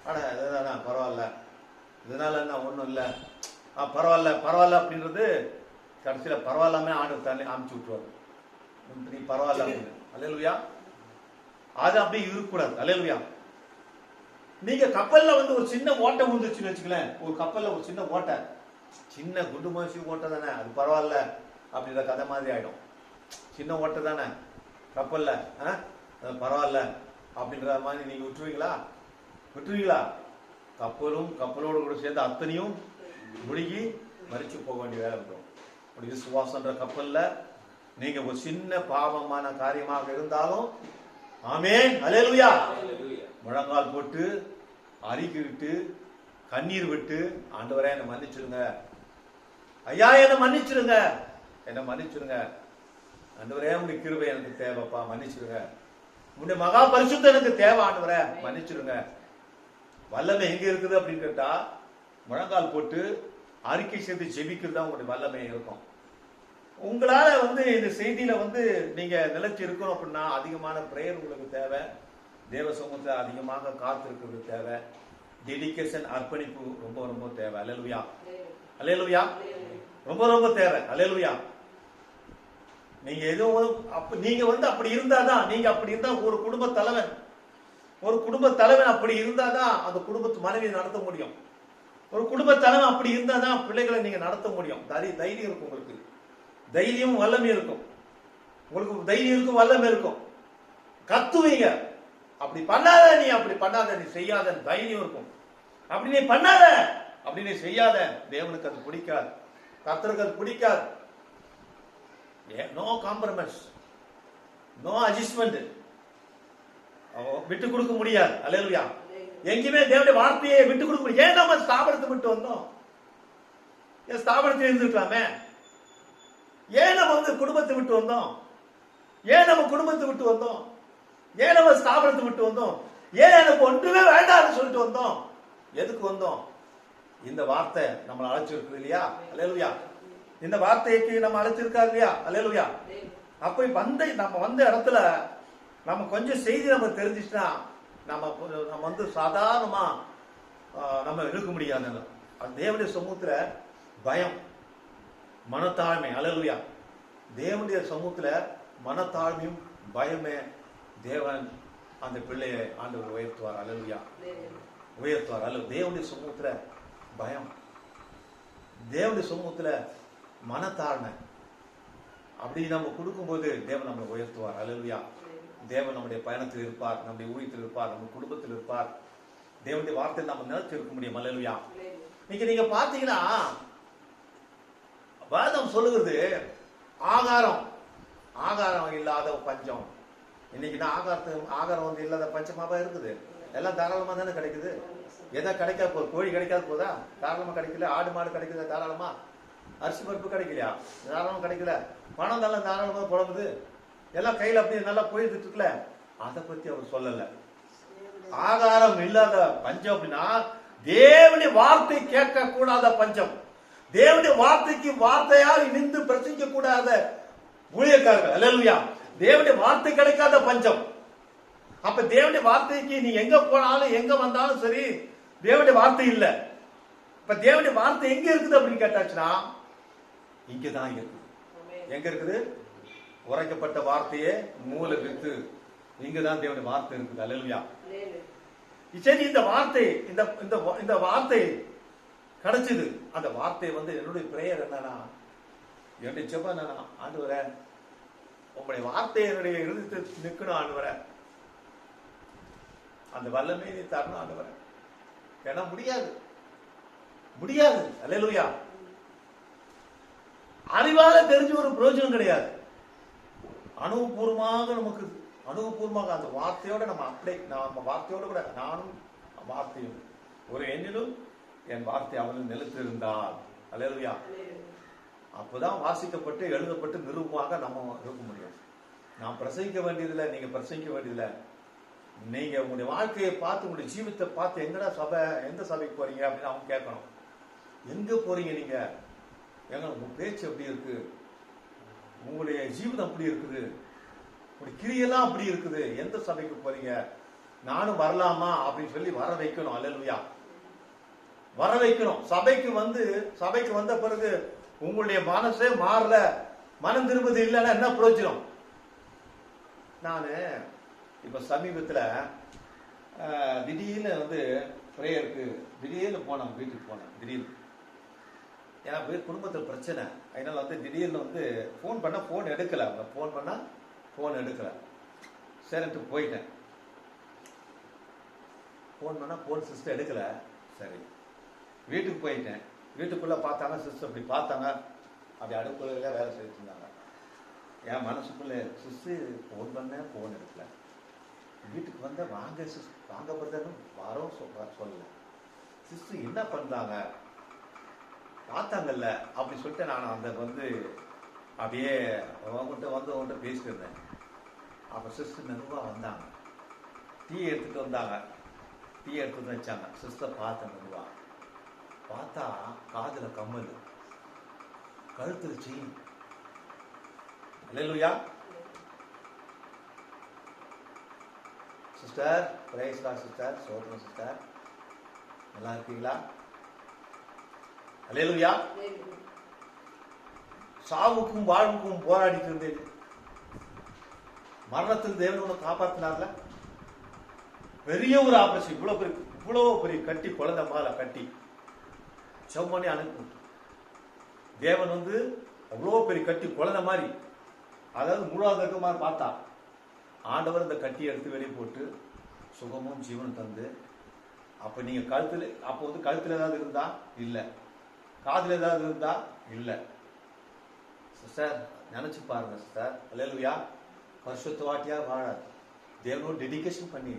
ஆனா இதுதானே பரவாயில்ல, இதனால என்ன ஒண்ணும் இல்லை, பரவாயில்ல பரவாயில்ல அப்படின்றது கடைசியில பரவாயில்லாம ஆண்டவர் தண்ணி அமுச்சு விட்டுருவாரு. நீ பரவாயில்ல அப்படின்னு. அல்லேலூயா. அது அப்படி இருக்கக்கூடாது. அல்லேலூயா. நீங்க கப்பல்ல ஒரு சின்ன ஓட்டை விழுந்துச்சுன்னு வச்சுக்கலேன். ஒரு கப்பல்ல ஒரு சின்ன ஓட்டை, சின்ன குண்டு மசி ஓட்டை தானே, அது பரவாயில்ல அப்படின்ற கதை மாதிரி ஆயிடும். சின்ன ஓட்டை தானே கப்பல்ல, அது பரவாயில்ல அப்படின்ற மாதிரி நீங்க விட்டுருவீங்களா? விட்டுருவீங்களா? கப்பலும் கப்பலோடு கூட சேர்ந்து அத்தனையும் முழுகி மறிச்சு போக வேண்டிய வேலை இருக்கும். அப்படி விசுவாசன்ற கப்பல்ல நீங்க ஒரு சின்ன பாவமான காரியமாக இருந்தாலும், ஆமென், அல்லேலூயா, முழங்கால் போட்டு அறிக்கிட்டு கண்ணீர் விட்டு, ஆண்டவரே என்னை மன்னிச்சிருங்க, ஐயா என்னை மன்னிச்சிருங்க, என்னை மன்னிச்சிருங்க, ஆண்டவரே உங்களுடைய கிருபை எனக்கு தேவைப்பா, மன்னிச்சிருங்க, உங்களுடைய மகா பரிசுத்தம் எனக்கு தேவை, ஆண்டவரே மன்னிச்சிருங்க. வல்லமை எங்க இருக்குது அப்படின்னு கேட்டா, முழங்கால் போட்டு அறிக்கை செய்து ஜெபிக்கிறது தான் உங்களுடைய வல்லமை இருக்கும். உங்களால இந்த செய்தியில நீங்க நிலைச்சு இருக்கணும் அப்படின்னா அதிகமான பிரேயர் உங்களுக்கு தேவை. தேவ சமூகத்தை அதிகமாக காத்திருக்கிறது தேவை. டெடிகேஷன், அர்ப்பணிப்பு ரொம்ப ரொம்ப தேவை. அல்லேலூயா, அல்லேலூயா, ரொம்ப ரொம்ப தேவை. அல்லேலூயா. நீங்க எதுவும் நீங்க அப்படி இருந்தாதான், நீங்க அப்படி இருந்தா ஒரு குடும்ப தலைவன், ஒரு குடும்ப தலைவன் அப்படி இருந்தாதான் அந்த குடும்பத்து மனைவியை நடத்த முடியும். ஒரு குடும்ப தலைவன் அப்படி இருந்தாதான் பிள்ளைகளை நீங்க நடத்த முடியும். தைரியம் இருக்கும் உங்களுக்கு, தைரியம் வல்லமை இருக்கும். உங்களுக்கு தைரியம் இருக்கும், வல்லமை இருக்கும். கத்துவீங்க, அப்படி பண்ணாத, நீ அப்படி பண்ணாத, நீ செய்யாத, தைரியம் இருக்கும். அப்படி நீ பண்ணாத, அப்படி நீ செய்யாத, தேவனுக்கு அது பிடிக்காது, கர்த்தருக்கு அது பிடிக்காது. நோ காம்ப்ரமைஸ், நோ அட்ஜஸ்ட்மெண்ட், விட்டு கொடுக்க முடியாது. அல்லேலூயா. எங்கேயுமே தேவனுடைய வார்த்தையை விட்டு கொடுக்க முடியாது. ஏன் நம்ம ஸ்தாபனத்தை விட்டு வந்தோம்? ஏன் ஸ்தாபனத்தில் இருந்திருக்கலாமே? ஏன் நம்ம குடும்பத்தை விட்டு வந்தோம்? ஏன் நம்ம குடும்பத்தை விட்டு வந்தோம்? ஏன் நம்ம ஸ்தாபனத்தை விட்டு வந்தோம்? ஏன் எனக்கு ஒன்றுமே வேண்டாம்னு சொல்லிட்டு வந்தோம்? எதுக்கு வந்தோம்? இந்த வார்த்தை நம்மளை அழைச்சிருக்கு இல்லையா? அல்லேலூயா. இந்த வார்த்தைக்கு நம்ம அழைச்சிருக்கா இல்லையா? அல்லேலூயா. அப்ப நம்ம வந்த இடத்துல நம்ம கொஞ்சம் செய்தி நம்ம தெரிஞ்சிச்சுன்னா நம்ம சாதாரணமா நம்ம இருக்க முடியாது. தேவனுடைய சமூகத்துல பயம், மனத்தாழ்மை. அல்லேலூயா. தேவனுடைய சமூகத்துல மனத்தாழ்மையும் பயமே தேவன் அந்த பிள்ளையை ஆண்டவர் உயர்த்துவார். அல்லேலூயா. உயர்த்துவார். அல்ல தேவனுடைய சமூகத்துல பயம், தேவனுடைய சமூகத்துல மனத்தாழ்மை அப்படி நம்ம கொடுக்கும்போது தேவன் நம்மளை உயர்த்துவார். அல்லேலூயா. தேவன் நம்முடைய பயணத்தில் இருப்பார், நம்முடைய ஊழியத்தில் இருப்பார், நம்ம குடும்பத்தில் இருப்பார். தேவனுடைய வார்த்தையில் நம்ம நினைச்சு இருக்க முடியும். அல்லேலூயா. நீங்க பாத்தீங்கன்னா வேதம் சொல்லுகிறது ஆகாரம் இல்லாத பஞ்சம். இன்னைக்கு ஆகாரம் வந்து இல்லாத பஞ்சமாவா இருக்குது? எல்லாம் தாராளமா தானே கிடைக்குது. எதா கிடைக்காத போகுது? கோழி கிடைக்காத போதா? தாராளமா கிடைக்கல. ஆடு மாடு கிடைக்குது தாராளமா. அரிசி பருப்பு கிடைக்கலையா? தாராளமா கிடைக்கல. பணம் நல்லா தாராளமா புலம்புது. எல்லாம் கையில அப்படியே நல்லா போயிட்டு இருக்குல்ல. அதை பத்தி அவர் சொல்லல. ஆகாரம் இல்லாத பஞ்சம் அப்படின்னா தேவனுடைய வார்த்தை கேட்க கூடாத பஞ்சம், தேவனுடைய வார்த்தைக்கு வார்த்தையால் இணைந்து பிரசங்கிக்க கூடாத ஊழியக்காரர்கள். அல்லேலூயா. தேவனுடைய வார்த்தை கிடைக்காத பஞ்சம். அப்ப தேவனுடைய வார்த்தைக்கு நீ எங்க போனாலும் எங்க வந்தாலும் சரி, தேவனுடைய வார்த்தை இல்ல. இப்ப தேவனுடைய வார்த்தை எங்க இருக்குது அப்படின்னு கேட்டாச்சுன்னா இங்கதான் இருக்குது. எங்க இருக்குது? உரைக்கப்பட்ட வார்த்தையே மூல வித்து. இங்கதான் தேவனுடைய வார்த்தை இருக்குது. அல்லேலூயா. சரி, இந்த வார்த்தை இந்த வார்த்தை கிடைச்சது. அந்த வார்த்தை வந்து என்னுடைய பிரேயர் என்னன்னா, என்னுடைய ஜெபம் என்னன்னா, ஆண்டவரே உங்களுடைய வார்த்தை என்னுடைய இருதயத்தில் நிக்கணும் ஆண்டவரே. அந்த வல்லமை நீ தரணும் ஆண்டவரே. ஏன்னா முடியாது. அல்லேலூயா. அறிவால தெரிஞ்ச ஒரு பிரயோஜனம் கிடையாது. அனுபவபூர்வமாக அந்த வார்த்தையோட நம்ம வார்த்தையோட கூட நானும் வார்த்தையும் ஒரு எண்ணிலும் என் வார்த்தை அவனில் நிலைத்து இருந்தால். அல்லேலூயா. அப்பதான் வாசிக்கப்பட்டு எழுதப்பட்டு நிரூபமாக நம்ம இருக்க முடியும். நான் பிரசங்கிக்க வேண்டியதில்லை, நீங்க பிரசங்கிக்க வேண்டியதில்லை. நீங்க உங்களுடைய வாழ்க்கையை பார்த்து, உங்களுடைய ஜீவித்தை பார்த்து, எங்கடா சபை, எந்த சபைக்கு போறீங்க அப்படின்னு அவங்க கேட்கணும். எங்க போறீங்க நீங்க? ஏங்க உங்க பேச்சு எப்படி இருக்கு, உங்களுடைய ஜீவிதம் அப்படி இருக்குது, உங்களுடைய கிரியெல்லாம் அப்படி இருக்குது, எந்த சபைக்கு போறீங்க, நானும் வரலாமா அப்படின்னு சொல்லி வர வைக்கணும். அல்லேலூயா. வர வைக்கணும். சபைக்கு வந்த பிறகு உங்களுடைய மனசே மாறல, மனம் திரும்புது இல்லைன்னா என்ன பிரயோஜனம்? நானு இப்ப சமீபத்துல திடீர்னு வந்து பிரேயருக்கு திடீர்னு போனோம், வீட்டுக்கு போனேன். திடீர்னு ஏன்னா குடும்பத்தில் பிரச்சனை, அதனால வந்து திடீர்னு வந்து போன் பண்ண போன் எடுக்கல. அவங்க போன் பண்ணா போன் எடுக்கல. சரின்ட்டு போயிட்டேன். போன் பண்ணா போன் சிஸ்டர் எடுக்கல. சரி, வீட்டுக்கு போயிட்டேன். வீட்டுக்குள்ள பார்த்தாங்க சிஸ்டர் அப்படி பார்த்தாங்க, அப்படி அடுப்புல வேலை செய்துட்டு இருந்தாங்க. என் மனசுக்குள்ள சிஸ்டர் போன் பண்ண போன் எடுக்கல. வீட்டுக்கு வந்த வாங்க பிரதர்னு வரோம் சொல்லல. சிஸ்டர் என்ன பண்றாங்க பார்த்தாங்கல்ல அப்படி சொல்லிட்டு நான் அந்த வந்து அப்படியே அவங்ககிட்ட பேசிட்டு இருந்தேன். அப்ப சிஸ்டர் மெதுவா வந்தாங்க, டீ எடுத்துட்டு வந்தாங்க. டீ எடுத்துட்டு வச்சாங்க. சிஸ்டர் பார்த்தேன். மெதுவா பார்த்தா காதுல கம்மல், கழுத்துல செயின். அல்லேலூயா. சிஸ்டர் பிரைஸ் லார்ட் சிஸ்டர், சோதனை சிஸ்டர், நல்லா இருக்கீங்களா? அல்லேலூயா. சாவுக்கும் வாழ்வுக்கும் போராடிட்டு இருந்தேன். மரணத்தில் தேவன் உன்னை காப்பாத்தினார்ல. பெரிய ஒரு ஆபரேஷன், இவ்வளவு பெரிய கட்டி, குழந்தை மேல கட்டி செவ்வனே அனுப்பு. தேவன் வந்து அவ்வளோ பெரிய கட்டி குழந்தை மாதிரி, அதாவது மூணாவது மாதிரி பார்த்தா ஆண்டவர் இந்த கட்டியை எடுத்து வெளியே போட்டு சுகமும் ஜீவனும் தந்து. அப்ப நீங்க கழுத்துல ஏதாவது இருந்தா இல்ல, காதுல ஏதாவது இருந்தா இல்ல. சிஸ்டர் நினைச்சு பாருங்க சிஸ்டர். அல்லேலூயா. பரிசுத்தவாட்டியா வாழாது. தேவனோட டெடிகேஷன் பண்ணி,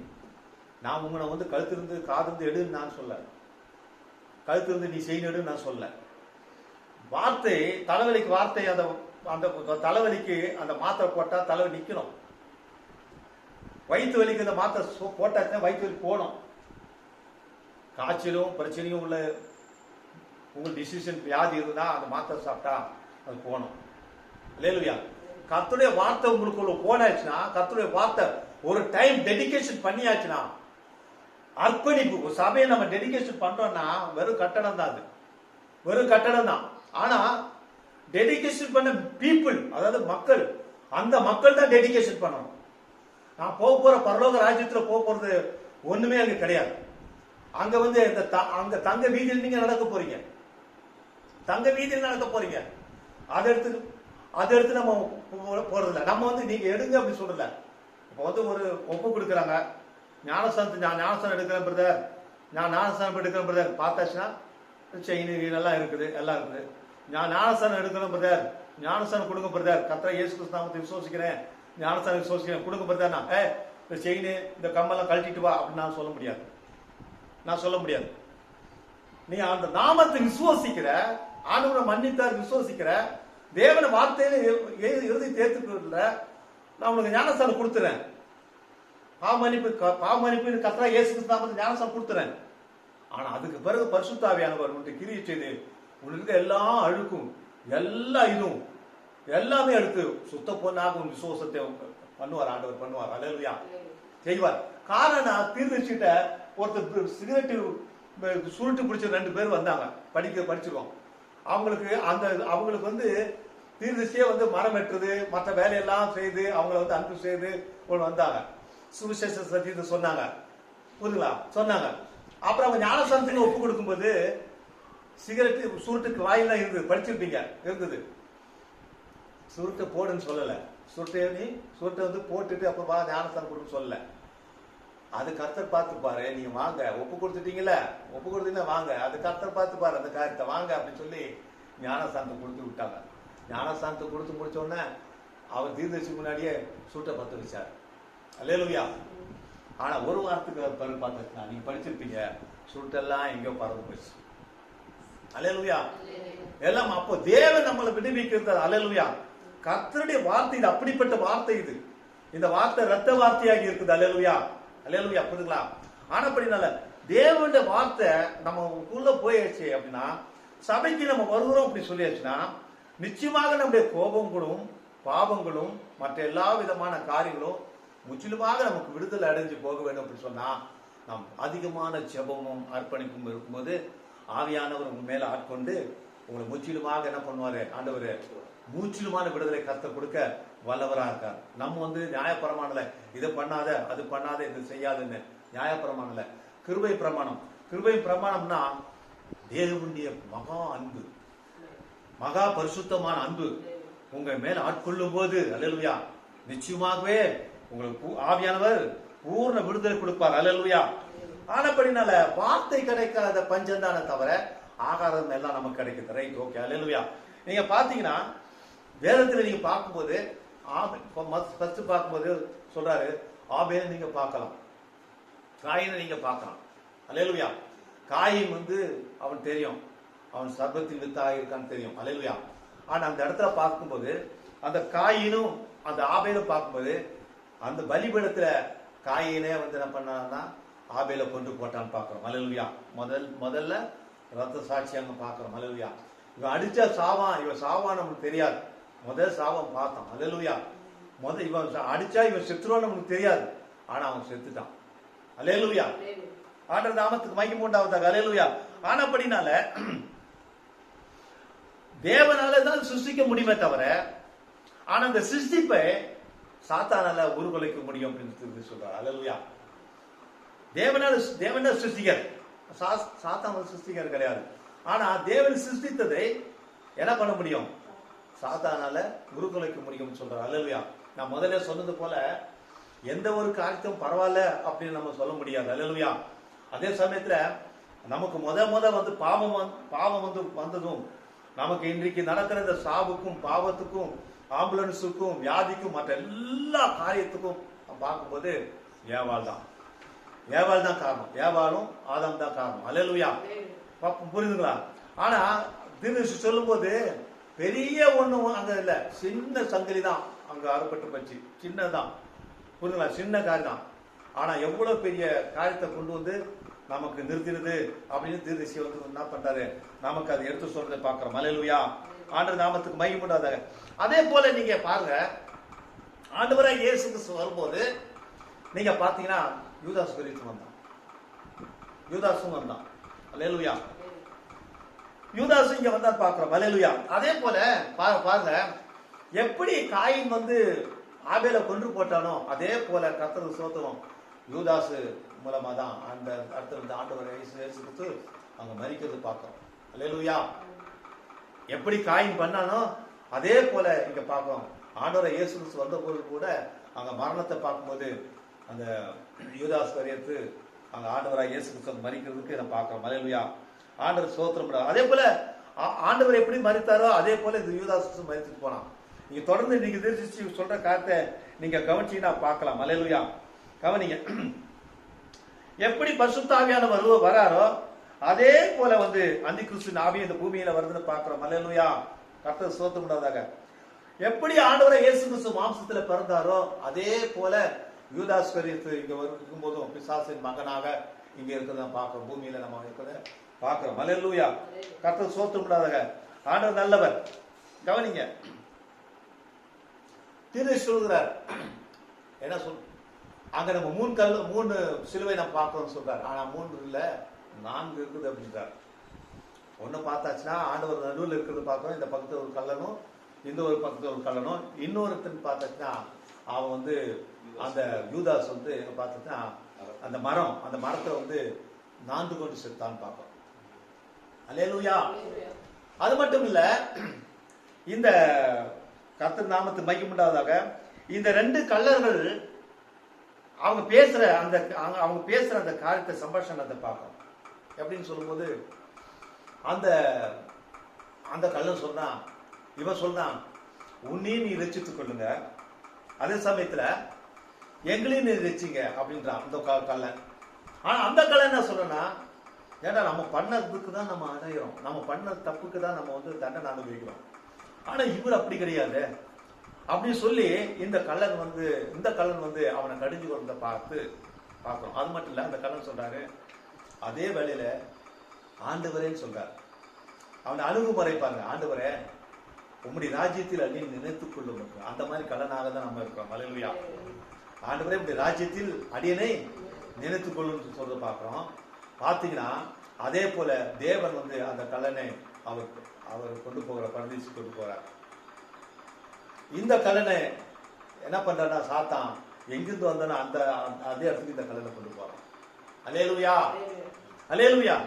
நான் உங்களை வந்து கழுத்திருந்து காதிருந்து எடுன்னு நான் சொல்ல, கழுத்திருந்து நீ செய்ய எடுன்னு நான் சொல்ல. வார்த்தை தலைவலிக்கு வார்த்தை, அந்த தலைவலிக்கு அந்த மாத்திரை போட்டா தலைவலி நிக்கணும். வயிற்று வலிக்கு அந்த மாத்திரை போட்டாச்சுன்னா வயிற்று வலி போகணும். காய்ச்சலும் பிரச்சனையும் உள்ள உங்களுக்கு டிசிஷன் வியாதி இருந்தா அந்த மாத்திரை சாப்பிட்டா அது போகணும். அல்லேலூயா. கர்த்தருடைய வார்த்தை உங்களுக்குள்ள போனாச்சுன்னா, கர்த்தருடைய வார்த்தை ஒரு டைம் டெடிகேஷன் பண்ணியாச்சுன்னா அர்ப்பணிப்பு. ஒரு சபையை நம்ம டெடிகேஷன் பண்றோம்னா வெறும் கட்டடம் தான், அது வெறும் கட்டடம் தான். ஆனா டெடிகேஷன் பண்ண பீப்புள், அதாவது மக்கள், அந்த மக்கள் தான் டெடிகேஷன் பண்ணணும். நான் போற பரலோக ராஜ்யத்துல போறது ஒண்ணுமே அங்க கிடையாது. அங்க வந்து அங்க தங்க வீதியில் நீங்க நடக்க போறீங்க, தங்க வீதியில் நடக்க போறீங்க. அதை எடுத்து நம்ம போறதில்ல. நம்ம வந்து நீங்க எடுங்க அப்படி சொல்லல. இப்ப வந்து ஒரு ஒப்பு கொடுக்குறாங்க, ஞானஸ்தானம் எடுக்கிறேன் பிரதர், நான் ஞானஸ்தானம் எடுக்கிறேன் பிரதர், பார்த்தாச்சுன்னா செயின் எல்லாம் இருக்குது, எல்லாம் இருக்குது. நான் ஞானஸ்தானம் எடுக்கிறேன் பிரதர், ஞானஸ்தானம் கொடுங்க பிரதர், கர்த்தர் இயேசு கிறிஸ்து நாமத்தை விசுவாசிக்கிறேன், ஞானஸ்தானம் விசுவாசிக்கிறேன், கொடுங்க பிரதர். நான் இந்த செயின் இந்த கம்பெல்லாம் கழட்டிட்டு வா அப்படின்னு நான் சொல்ல முடியாது, நான் சொல்ல முடியாது. நீ அந்த நாமத்தை விசுவாசிக்கிற, ஆண்டவரை மன்னித்தார் விசுவாசிக்கிற, தேவன வார்த்தையில இறுதி தேர்த்துக்கல, நான் உனக்கு ஞானஸ்தானம் கொடுத்துறேன், பாவமன்னிப்பு கர்த்தர் இயேசு கிறிஸ்து நாமத்தில் ஞானஸ்தானம் கொடுத்துறேன். ஆனா அதுக்கு பிறகு பரிசுத்த ஆவியானவர் உனக்கு கிரியை செய்து உனக்கு எல்லா அழுக்கும் எல்லா இதுவும் எல்லாமே எடுத்து சுத்த பொண்ணாக உன் விசுவாசத்தை பண்ணுவார், ஆண்டவர் பண்ணுவார். அல்லேலூயா, செய்வார். காரணம் தீர்ந்துச்சிட்ட ஒருத்தர் சிகரெட்டு சுருட்டு பிடிச்ச 2 பேர் வந்தாங்க, படிச்சிருக்கோம். அவங்களுக்கு வந்து தீர்ந்துச்சியே வந்து மரம் வெட்டுறது மற்ற வேலையெல்லாம் செய்து அவங்கள வந்து அன்பு செய்து வந்தாங்க, சுவிசேஷ சத்தியத்தை சொன்னாங்க, புரியுங்களா, சொன்னாங்க. அப்புறம் அவங்க ஞானஸ்தானத்துக்கு ஒப்பு கொடுக்கும்போது சிகரெட்டு சுருட்டுக்கு வாயிலாம் இருந்தது, படிச்சிருப்பீங்க, இருந்தது. சுருட்டை போடுன்னு சொல்லல, சுருட்டை வந்து போட்டுட்டு அப்புறம் வா ஞானஸ்தானம் கொடுக்க சொல்லல. அது கர்த்தர் பார்த்துப்பாரு, நீங்க வாங்க, ஒப்பு கொடுத்துட்டீங்கல்ல, ஒப்பு கொடுத்தீங்கன்னா வாங்க, அது கர்த்தர் பார்த்துப்பாரு அந்த காரியத்தை, வாங்க அப்படின்னு சொல்லி ஞானஸ்தானத்தை கொடுத்து விட்டாங்க. ஞானஸ்தானத்தை கொடுத்து முடிச்ச உடனே அவர் தீர்தரிசி முன்னாடியே சூட்டை பத்து வச்சார். அல்லேலூயா. ஆனா ஒரு வாரத்துக்கு பிறகு பார்த்துருக்கா, நீங்க படிச்சிருப்பீங்க, சுட்டெல்லாம் எங்கேயோ பறந்து போயிடுச்சு. அல்லேலூயா. எல்லாம் அப்போ தேவன் நம்மளை விடுவிக்கிறார். அல்லேலூயா. கர்த்தருடைய வார்த்தை இது, அப்படிப்பட்ட வார்த்தை இது. இந்த வார்த்தை ரத்த வார்த்தையாகி இருக்குது. அல்லேலூயா, அல்லேலூயா, புரியுதுங்களா? ஆனப்படினால தேவனுடைய வார்த்தை நமக்குள்ள போயிடுச்சு அப்படின்னா, சபைக்கு நம்ம வருகிறோம் அப்படி சொல்லியாச்சுன்னா, நிச்சயமாக நம்முடைய கோபங்களும் பாவங்களும் மற்ற எல்லா விதமான காரியங்களும் முற்றிலுமாக நமக்கு விடுதலை அடைஞ்சு போக வேண்டும் அப்படி சொன்னா, நாம் அதிகமான ஜெபமும் அர்ப்பணிப்பும் இருக்கும்போது ஆவியானவர் உங்க மேல ஆட்கொண்டு உங்களை முற்றிலுமாக என்ன பண்ணுவாரு, ஆண்டவர் முற்றிலுமான விடுதலை கர்த்தர் கொடுக்க வல்லவரா இருக்கார். நம்ம வந்து நியாயப்பிரமாணல இதை பண்ணாத அது பண்ணாத இது செய்யாதுன்னு நியாயப்பிரமாணல, கிருபை பிரமாணம். கிருபை பிரமாணம்னா தேவனுடைய மகா அன்பு, மகா பரிசுத்தமான அன்பு உங்க மேல ஆட்கொள்ளும் போது, அல்லேலூயா, நிச்சயமாகவே உங்களுக்கு ஆவியானவர் பூர்ண விடுதலை கொடுப்பார். அல்லேலூயா. ஆனப்படினால வார்த்தை கிடைக்காத பஞ்சம் தானே தவிர ஆகாரம் எல்லாம் நமக்கு கிடைக்குது. ரைட், ஓகே, அல்லேலூயா. நீங்க பாத்தீங்கன்னா வேதத்துல நீங்க பார்க்கும்போது ஃபர்ஸ்ட் பார்க்கும்போது சொல்றாரு, ஆபேலை நீங்க பார்க்கலாம், காயினை நீங்க பார்க்கலாம். அல்லேலூயா. காயின் வந்து அவன் தெரியும், அவன் சர்பத்தின் வித்தாக இருக்கான்னு தெரியும். அல்லேலூயா. ஆனா அந்த இடத்துல பார்க்கும்போது அந்த காயினும் அந்த ஆபேலும் பார்க்கும்போது அந்த பலிபீடத்துல காயினே வந்து என்ன பண்ணான்னா ஆபேல கொண்டு போட்டான்னு பார்க்கிறோம். அல்லேலூயா. முதல்ல ரத்த சாட்சியாக பார்க்கிறோம். அல்லேலூயா. இவன் அடிச்சா சாவான், இவன் சாவான் நமக்கு தெரியாது, முதல் சாவம் பார்த்தோம். அல்லேலூயா. இவன் அடிச்சா இவன் செத்துருவான்னு நமக்கு தெரியாது, ஆனா அவன் செத்துட்டான். அல்லேலூயா. ஆண்டவர் நாமத்துக்கு மகிமை உண்டாவதாக. அல்லேலூயா. ஆனபடினால தேவனால தான் சிருஷ்டிக்க முடியுமே தவிர, ஆனா அந்த சிருஷ்டிப்பை சாத்தானால உருகுலைக்க முடியும் அப்படின்னு சொல்றாரு. அல்லேலூயா. தேவன சிருஷ்டிகர், சாத்தான சிருஷ்டிகர் கிடையாது. ஆனா தேவன் சிருஷ்டித்ததை என்ன பண்ண முடியும், சாத்தானால உருகுலைக்க முடியும் சொல்றாரு. அல்லேலூயா. நான் முதல்ல சொன்னது போல எந்த ஒரு காரியத்தையும் பரவாயில்ல அப்படின்னு நம்ம சொல்ல முடியாது. அல்லேலூயா. அதே சமயத்துல நமக்கு வந்து பாவம் வந்து வந்ததும் நமக்கு இன்றைக்கு நடக்கிற இந்த சாவுக்கும் பாவத்துக்கும் ஆம்புலன்ஸுக்கும் வியாதிக்கும் மற்ற எல்லா காரியத்துக்கும் பார்க்கும்போது ஏவாள் தான் காரணம், ஏவாளும் ஆதாம் தான் காரணம். அல்லேலூயா. புரியுதுங்களா? ஆனா தீர்க்கதரிசி சொல்லும் போது பெரிய ஒண்ணும் அங்க இல்ல, சின்ன சங்கிலி தான் அங்க அறுபட்டு போச்சு, சின்னதான், புரியுதுங்களா, சின்ன காரியம் தான். ஆனா எவ்வளவு பெரிய காரியத்தை கொண்டு வந்து நமக்கு நிறுத்தினது அப்படின்னு தீர்க்கதரிசி வந்து என்ன பண்றாரு, நமக்கு அதை எடுத்து சொல்றதை பார்க்கிறோம். அல்லேலூயா. ஆண்டவர் நாமத்துக்கு மகிமை உண்டாவதாக. அதே போல நீங்க பாருங்க, ஆண்டவராகிய இயேசு கிறிஸ்து வரும்போது நீங்க பாத்தீங்கன்னா யூதாஸ் கரியோத்து வந்தான். யூதாசும் வந்தான். அல்லேலூயா. யூதாசு இங்க வந்தா பாக்குறோம். அல்லேலூயா. அதே போல பாருங்க, எப்படி காயின் வந்து ஆபேலை கொன்று போட்டானோ அதே போல கர்த்தருக்கு ஸ்தோத்திரம் யூதாசு மூலமா தான் அந்த அடுத்த ஆண்டவர் இயேசு கிறிஸ்து அங்க மரிக்கிறது பார்க்கிறோம். அல்லேலூயா. எப்படி காயின் பண்ணானோ அதே போல இங்க பார்க்கிறோம். ஆண்டவர் இயேசு கிறிஸ்து வந்த போது கூட அங்க மரணத்தை பார்க்கும்போது அந்த யூதாஸ் கரியத்து அங்க ஆண்டவராக இயேசு கிறிஸ்து மரிக்கிறதுக்கு நான் பார்க்கிறோம். அல்லேலூயா. ஆண்டவர் ஸ்தோத்திரம். அதே போல ஆண்டவர் எப்படி மரித்தாரோ அதே போல இந்த யூதாஸ் மரித்துட்டு போனான். நீங்க தொடர்ந்து நீங்க தெரிஞ்சு சொல்ற காரியத்தை நீங்க கவனிச்சீங்கன்னா பார்க்கலாம். அல்லேலூயா. கவனிங்க, எப்படி பரிசுத்த ஆவியானவர் வராரோ அதே போல வந்து அந்தி கிறிஸ்து ஆவி இந்த பூமியில வருதுன்னு பார்க்கிறோம். அல்லேலூயா. கர்த்தர் ஸ்தோத்திரமாக. எப்படி ஆண்டவரை இயேசு கிறிஸ்து மாம்சத்துல பிறந்தாரோ அதே போல யூதாஸ் கரியத்து இங்க இருக்கும்போதும் பிசாசின் மகனாக இங்க இருக்கிறத பார்க்கிறோம். பூமியில நம்ம இருக்கிறத பார்க்கிறோம். அல்லேலூயா. கர்த்தர் ஸ்தோத்திரமாக. ஆண்டவர் நல்லவர். கவனிங்க, தீர்க்க சொல்கிறார் என்ன சொல், அங்க நம்ம 3 சிலுவை நம்ம பார்க்கிறோம் சொல்றாரு. ஆனா 3 இல்ல 4 இருக்குது அப்படின்றார். ஒண்ணு பார்த்தாச்சுன்னா ஆண்டவர் நடுவில் இருக்கிறது பார்க்கிறோம். இந்த பக்கத்துல ஒரு கல்லனும் இந்த ஒரு பக்கத்துல ஒரு கல்லனும். இன்னொருத்தன் பார்த்தாச்சுன்னா அவன் வந்து அந்த யூதாஸ் வந்து எங்க பார்த்தாச்சுன்னா அந்த மரத்தை வந்து நான்கு கொண்டு செத்தான் பார்க்கிறோம். அல்லேலூயா. அது மட்டும் இல்ல, இந்த கர்த்தர் நாமத்து மகிமையுண்டாவதாக இந்த 2 கள்ளர்கள் அவங்க பேசுற அந்த காரியத்தை சம்பாஷணத்தை பார்க்கணும். எப்படின்னு சொல்லும்போது அந்த கள்ளன் சொன்னான், இவன் சொல்றான், உன்னையும் நீ ரட்சித்துக் கொள்ளுங்க, அதே சமயத்துல எங்களையும் நீ ரட்சிங்க அப்படின்றான் அந்த கள்ளன். ஆனா அந்த கள்ளன் என்ன சொல்றனா, ஏன்னா நம்ம பண்ணதுக்கு தான் நம்ம அடையிறோம், நம்ம பண்ண தப்புக்கு தான் நம்ம வந்து தண்டனை அனுபவிக்கிறோம். ஆனா இவர் அப்படி கிடையாது அப்படின்னு சொல்லி இந்த கள்ளன் வந்து அவனை கடிஞ்சு வரத பார்க்கிறோம். அது மட்டும் இல்ல, அந்த கள்ளன் சொல்றாரு அதே வேளையில ஆண்டவரேன்னு சொல்றாரு. அவனை அணுகுமுறை பாருங்க, ஆண்டவரே உம்முடைய ராஜ்யத்தில் அடியை நினைத்துக் கொள்ளும். அந்த மாதிரி கள்ளனாக தான் நம்ம இருக்கிறோம். அல்லேலூயா. ஆண்டவரே உம்முடைய ராஜ்யத்தில் அடியனை நினைத்துக் கொள்ளும் சொல்றத பார்க்கிறோம். பாத்தீங்கன்னா அதே போல தேவன் வந்து அந்த கள்ளனை அவர் கொண்டு போகிற பரதீசு கொண்டு போறார். இந்த கல்லனை என்ன பண்றான்னா சாத்தான் எங்கிருந்து வந்தானோ அந்த அதே இடத்துக்கு இந்த கல்லனை கொண்டு போறான். அல்லேலூயா. அல்லேலூயா.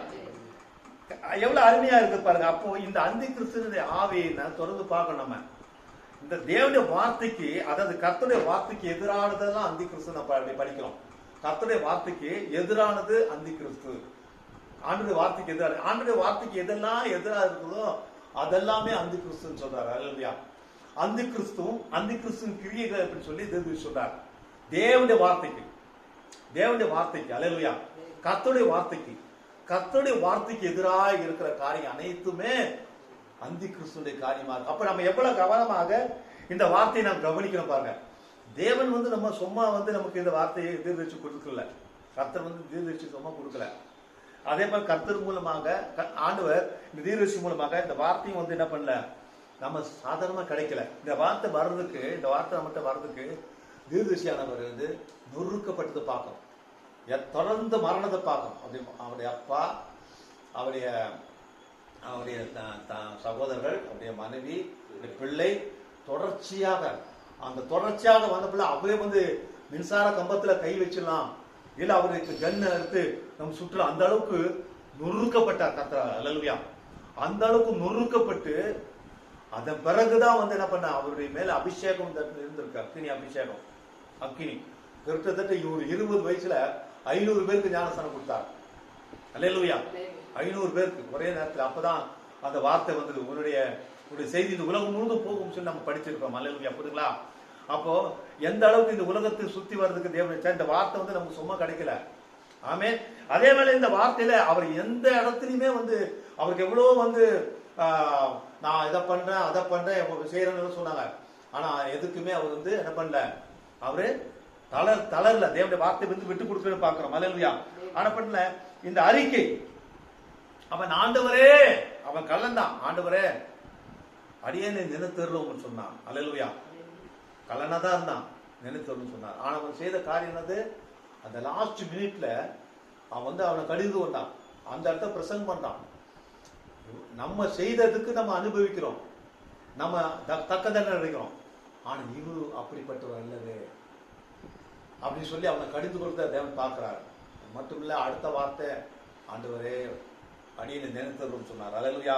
எவ்வளவு அருமையா இருக்கு பாருங்க. அப்போ இந்த அந்தி கிறிஸ்துவினுடைய ஆவியை தொடர்ந்து பார்க்கணும். நம்ம இந்த தேவனுடைய வார்த்தைக்கு, அதாவது கர்த்தருடைய வார்த்தைக்கு எதிரானதெல்லாம் அந்தி கிறிஸ்து நம்ம படிக்கிறோம். கர்த்தருடைய வார்த்தைக்கு எதிரானது அந்தி கிறிஸ்து. ஆண்டுடைய வார்த்தைக்கு எதிரான, ஆண்டுடைய வார்த்தைக்கு எதெல்லாம் எதிராக இருக்குதோ அதெல்லாமே அந்தி கிறிஸ்துன்னு சொல்றாரு. அல்லேலூயா. அந்தி கிறிஸ்துவின் கிரியைகள் அப்படின்னு சொல்லி தேவன் சொல்றார். தேவனுடைய வார்த்தைக்கு அல்லேலூயா, கர்த்தருடைய வார்த்தைக்கு எதிராக இருக்கிற காரியம் அனைத்துமே அந்தி கிறிஸ்துடைய காரியமா இருக்கு. அப்ப நம்ம எவ்வளவு கவனமாக இந்த வார்த்தையை நாம் கவனிக்கணும் பாருங்க. தேவன் வந்து நம்ம சும்மா வந்து நமக்கு இந்த வார்த்தையை தீர்க்கதரிசி கொடுக்கல. கர்த்தர் வந்து தீர்க்கதரிசி சும்மா கொடுக்கல. அதே மாதிரி கர்த்தர் மூலமாக ஆண்டவர் இந்த தீர்க்கதரிசி மூலமாக இந்த வார்த்தையும் வந்து என்ன பண்ணல, நம்ம சாதாரணமா கிடைக்கல. இந்த வார்த்தை நம்மகிட்ட வர்றதுக்கு தீர்க்கதரிசியானவர் வந்து நொறுக்கப்பட்டது பார்க்கணும், தொடர்ந்து மரணத்தை பார்க்கணும். அவருடைய அப்பா, அவருடைய சகோதரர்கள், அவருடைய மனைவி, பிள்ளை தொடர்ச்சியாக வந்த பிள்ளை அவரே வந்து மின்சார கம்பத்துல கை வச்சிடலாம், இல்ல அவருக்கு கண்ணை எடுத்து நம்ம சுற்றலாம். அந்த அளவுக்கு நொறுக்கப்பட்டார் கர்த்தர். அல்லேலூயா. அந்த அளவுக்கு நொறுக்கப்பட்டு அதன் பிறகுதான் வந்து என்ன பண்ண, அவருடைய மேல அபிஷேகம் இருந்திருக்கு. அக்கினி கிட்டத்தட்ட 20 வயசுல 500 பேருக்கு ஞானஸ்தானம் கொடுத்தார். அல்லேலூயா. 500 பேருக்கு ஒரே நேரத்தில். அப்பதான் அந்த வார்த்தை வந்தது, உன்னுடைய செய்தி இந்த உலகம் முழுவதும் போகும் சொல்லி நம்ம படிச்சிருக்கோம். அல்லேலூயா. புரியுங்களா? அப்போ எந்த அளவுக்கு இந்த உலகத்தை சுத்தி வர்றதுக்கு தேவன் இந்த வார்த்தை வந்து நமக்கு சும்மா கிடைக்கல. ஆமென். அதே வேளை இந்த வார்த்தையில அவர் எந்த இடத்துலயுமே வந்து அவருக்கு எவ்வளவு வந்து நான் இதை பண்றேன் அதை பண்றேன் செய்யறேன்னு சொன்னாங்க. ஆனா எதுக்குமே அவர் வந்து என்ன பண்ணல, அவரு தளரல. தேவனுடைய வார்த்தை வந்து விட்டு கொடுக்கணும்னு பாக்குறோம். அல்லேலூயா. ஆனா பண்ணல இந்த அறிக்கை, அவன் ஆண்டவரே, அவன் கள்ளன்தான், ஆண்டவரே அடியேனை நினைத்தருளும் சொன்னான். அல்லேலூயா. கள்ளனா தான் இருந்தான், நினைத்தருளும் சொன்னார். ஆனா அவன் செய்த காரியம் என்னது, அந்த லாஸ்ட் மினிட்ல அவன் அவனை கடிந்து கொண்டான், அந்த இடத்த பிரசங்கம் பண்றான். நம்ம செய்ததுக்கு நம்ம அனுபவிக்கிறோம், நம்ம தக்க தண்டனை அடைக்கிறோம். ஆனா இவரு அப்படிப்பட்டவர் அல்லவே அப்படின்னு சொல்லி அவனை கடிந்து கொடுத்த தேவன் பார்க்கிறார். மட்டும் இல்ல, அடுத்த வார்த்தை, ஆண்டவரே அடியை நினைத்தரும் சொன்னார். அல்லேலூயா.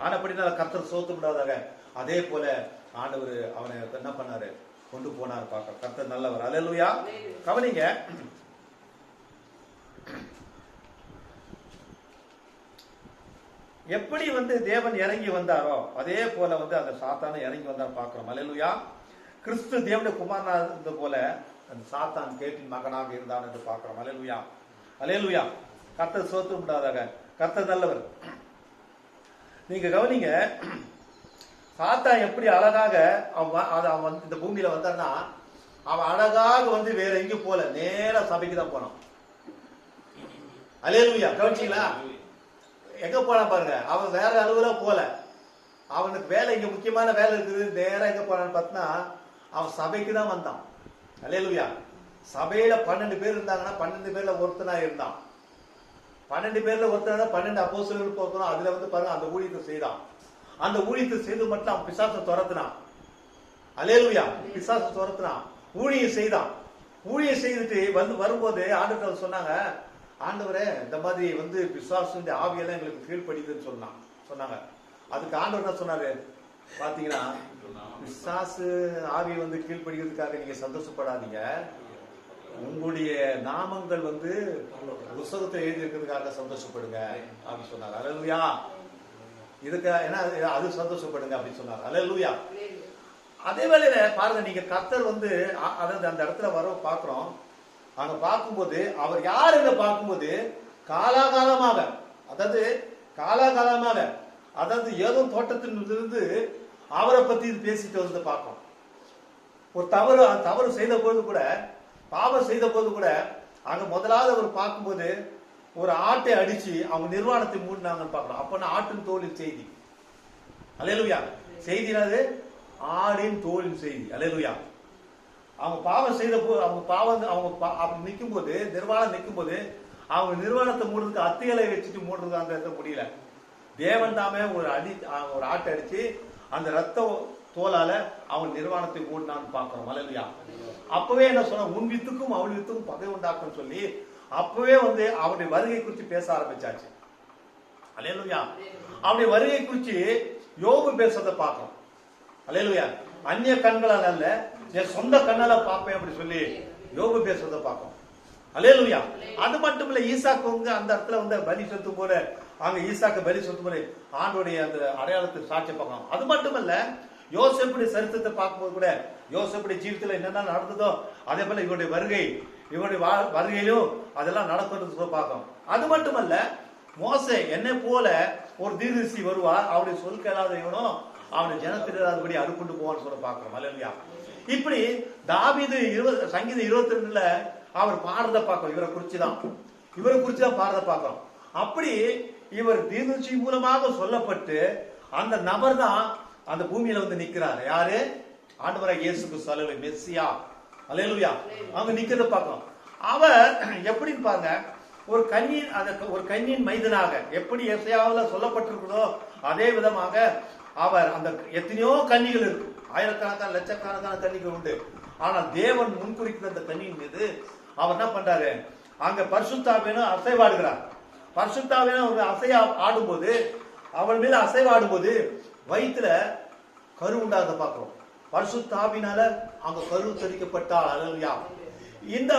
ஆனா அப்படின்னா கர்த்தர் சோத்து விடாதாக. அதே போல ஆண்டவர் அவனை என்ன பண்ணாரு, கொண்டு போனார். பார்க்க கர்த்தர் நல்லவர். அல்லேலூயா. கவனிங்க, எப்படி தேவன் இறங்கி வந்தாரோ அதே போல அந்த சாத்தான இறங்கி வந்தார் பார்க்கிறோம். அல்லேலூயா. கிறிஸ்து தேவனுடைய குமாரனா இருந்த போல அந்த சாத்தான் கேட்டின் மகனாக இருந்தான் என்று பார்க்கிறோம். அல்லேலூயா. அல்லேலூயா. கர்த்தர் சோத்து விடாதாக. கர்த்தர் நல்லவர். நீங்க கவனிங்க, சாத்தான் எப்படி அழகாக அவன் இந்த பூமியில வந்தான்னா, அவன் அழகாக வேற எங்கேயும் போல நேரா சபைக்கு தான் போனான். அல்லேலூயா. கவனிச்சீங்களா? எங்க போனா பாருங்க, அவன் வேற அலுவலா போல. அவனுக்கு வேலை, இங்க முக்கியமான வேலை இருக்குது, நேரம் எங்க போனான்னு பார்த்தா அவன் சபைக்கு தான் வந்தான். அல்லேலூயா. சபையில 12 பேர் இருந்தாங்கன்னா 12 பேர்ல ஒருத்தனா இருந்தான். 12 பேர்ல ஒருத்தனா 12 அப்போஸ்தலர்கள் போறோம். அதுல பாருங்க, அந்த ஊழியத்தை செய்தான். அந்த ஊழியத்தை செய்து மட்டும் அவன் பிசாசை துரத்துனான். அல்லேலூயா. பிசாசை துரத்துனான், ஊழியம் செய்தான். ஊழியம் செய்துட்டு வரும்போது ஆண்டவர் சொன்னாங்க, ஆண்டவரே இந்த மாதிரி பிசாசு ஆவியெல்லாம் எங்களுக்கு கீழ்படிதுன்னு சொன்னாங்க. அதுக்கு ஆண்டவர் என்ன சொன்னாரு பாத்தீங்கன்னா, பிசாசு ஆவி கீழ்படிக்கிறதுக்காக நீங்க சந்தோஷப்படாதீங்க, உங்களுடைய நாமங்கள் புத்தகத்தை எழுதி இருக்கிறதுக்காக சந்தோஷப்படுங்க அப்படின்னு சொன்னார். அல்லேலூயா. இதுக்கு ஏன்னா அது சந்தோஷப்படுங்க அப்படின்னு சொன்னார். அல்லேலூயா. அதே வேளையில பாருங்க, நீங்க கர்த்தர் அதாவது அந்த இடத்துல வர பாக்குறோம். அங்க பார்க்கும்போது அவர் யாருன்னு பார்க்கும்போது காலாகாலமாக, அதாவது ஏதோ தோட்டத்திலிருந்து அவரை பத்தி பேசிட்டு பார்க்கணும். ஒரு தவறு செய்த போது கூட, பாவம் செய்த போது கூட, அங்க முதலாவது அவர் பார்க்கும்போது ஒரு ஆட்டை அடிச்சு அவங்க நிர்வாணத்தை மூடினாங்கன்னு பார்க்கணும். அப்ப ஆட்டின் தோலின் செய்தி. அல்லேலூயா. செய்தினாது ஆடின் தோலின் செய்தி. அல்லேலூயா. அவங்க பாவம் செய்த போது, அவங்க நிற்கும் போது, நிர்வாணம் நிற்கும் போது, அவங்க நிர்வாணத்தை மூடுறதுக்கு அத்தியலை வச்சுட்டு மூடுறது அந்த இடத்த முடியல. தேவன் தாமே ஒரு ஆட்டை அடிச்சு அந்த ரத்த தோலால அவன் நிர்வாணத்தை மூடினான்னு பார்க்கிறோம். அல்லேலூயா. அப்பவே என்ன சொன்ன, உன் வித்துக்கும் அவள் வித்துக்கும் பகை உண்டாக்குன்னு சொல்லி அப்பவே அவனுடைய வருகை குறித்து பேச ஆரம்பிச்சாச்சு. அல்லேலூயா. அவனுடைய வருகை குறித்து யோபு பேசுறதை பார்க்கிறோம். அல்லேலூயா. அந்நிய கண்களால் அல்ல, என் சொந்த கண்ணால பார்ப்பேன் அப்படி சொல்லி யோபு பேசுறதை பார்க்கிறோம். அல்லேலூயா. அது மட்டும் இல்ல, ஈசாக்கு அந்த இடத்துல பலி செலுத்தும் போல, அங்க ஈசாக்கு பலி செலுத்தும் போது ஆண்டோடைய அந்த அடையாளத்துக்கு சாட்சி பார்க்கலாம். அது மட்டுமல்ல, யோசேப்புடைய சரித்திரத்தை பார்க்கும்போது கூட, யோசேப்புடைய ஜீவிதத்துல என்னென்ன நடந்ததோ அதே போல இவருடைய வருகையிலும் அதெல்லாம் நடக்கிறது பார்க்கணும். அது மட்டுமல்ல, மோசே என்னை போல ஒரு தீர்க்கதரிசி வருவார், அவருடைய சொல் கேளாத இவனும் அவனை ஜனத்திடாதபடி அறுப்புண்டு போவான்னு சொல்ல பார்க்கிறோம். அல்லேலூயா. இப்படி தாவீது சங்கீதம் 22 அவர் பாடுறதை பார்க்கிறோம். இவரை குறிச்சுதான் பாடுறதை பார்க்கிறோம். அப்படி இவர் தீர்க்கதரிசி மூலமாக சொல்லப்பட்டு அந்த நபர் தான் அந்த பூமியில நிக்கிறார். யாரு? ஆண்டவராகிய இயேசு கிறிஸ்து, மெஸ்ஸியா. அல்லேலூயா. அவங்க நிக்கிறத பார்க்கிறோம். அவர் எப்படின்னு பாருங்க, ஒரு கன்னியின் மைதனாக எப்படி எசையாவுல சொல்லப்பட்டிருக்கிறதோ அதே விதமாக அவர் அந்த எத்தனையோ கன்னிகள் இருக்கு, ஆயிரக்கணக்கான லட்சக்கணக்கான கன்னிகள் உண்டு. ஆனால் தேவன் முன்குறிக்கிற அந்த கன்னியின் மீது அவர் என்ன பண்றாரு, அங்க பரிசுத்தாவியனும் அசைவாடுகிறார். பரிசுத்தாவியனும் ஒரு அசையா ஆடும்போது, அவள் மீது அசைவாடும்போது வயிற்றுல கரு உண்டாக பார்க்கிறோம். பரிசுத்தாவினால அங்க கரு தரிக்கப்பட்டால். அல்லேலூயா. இந்த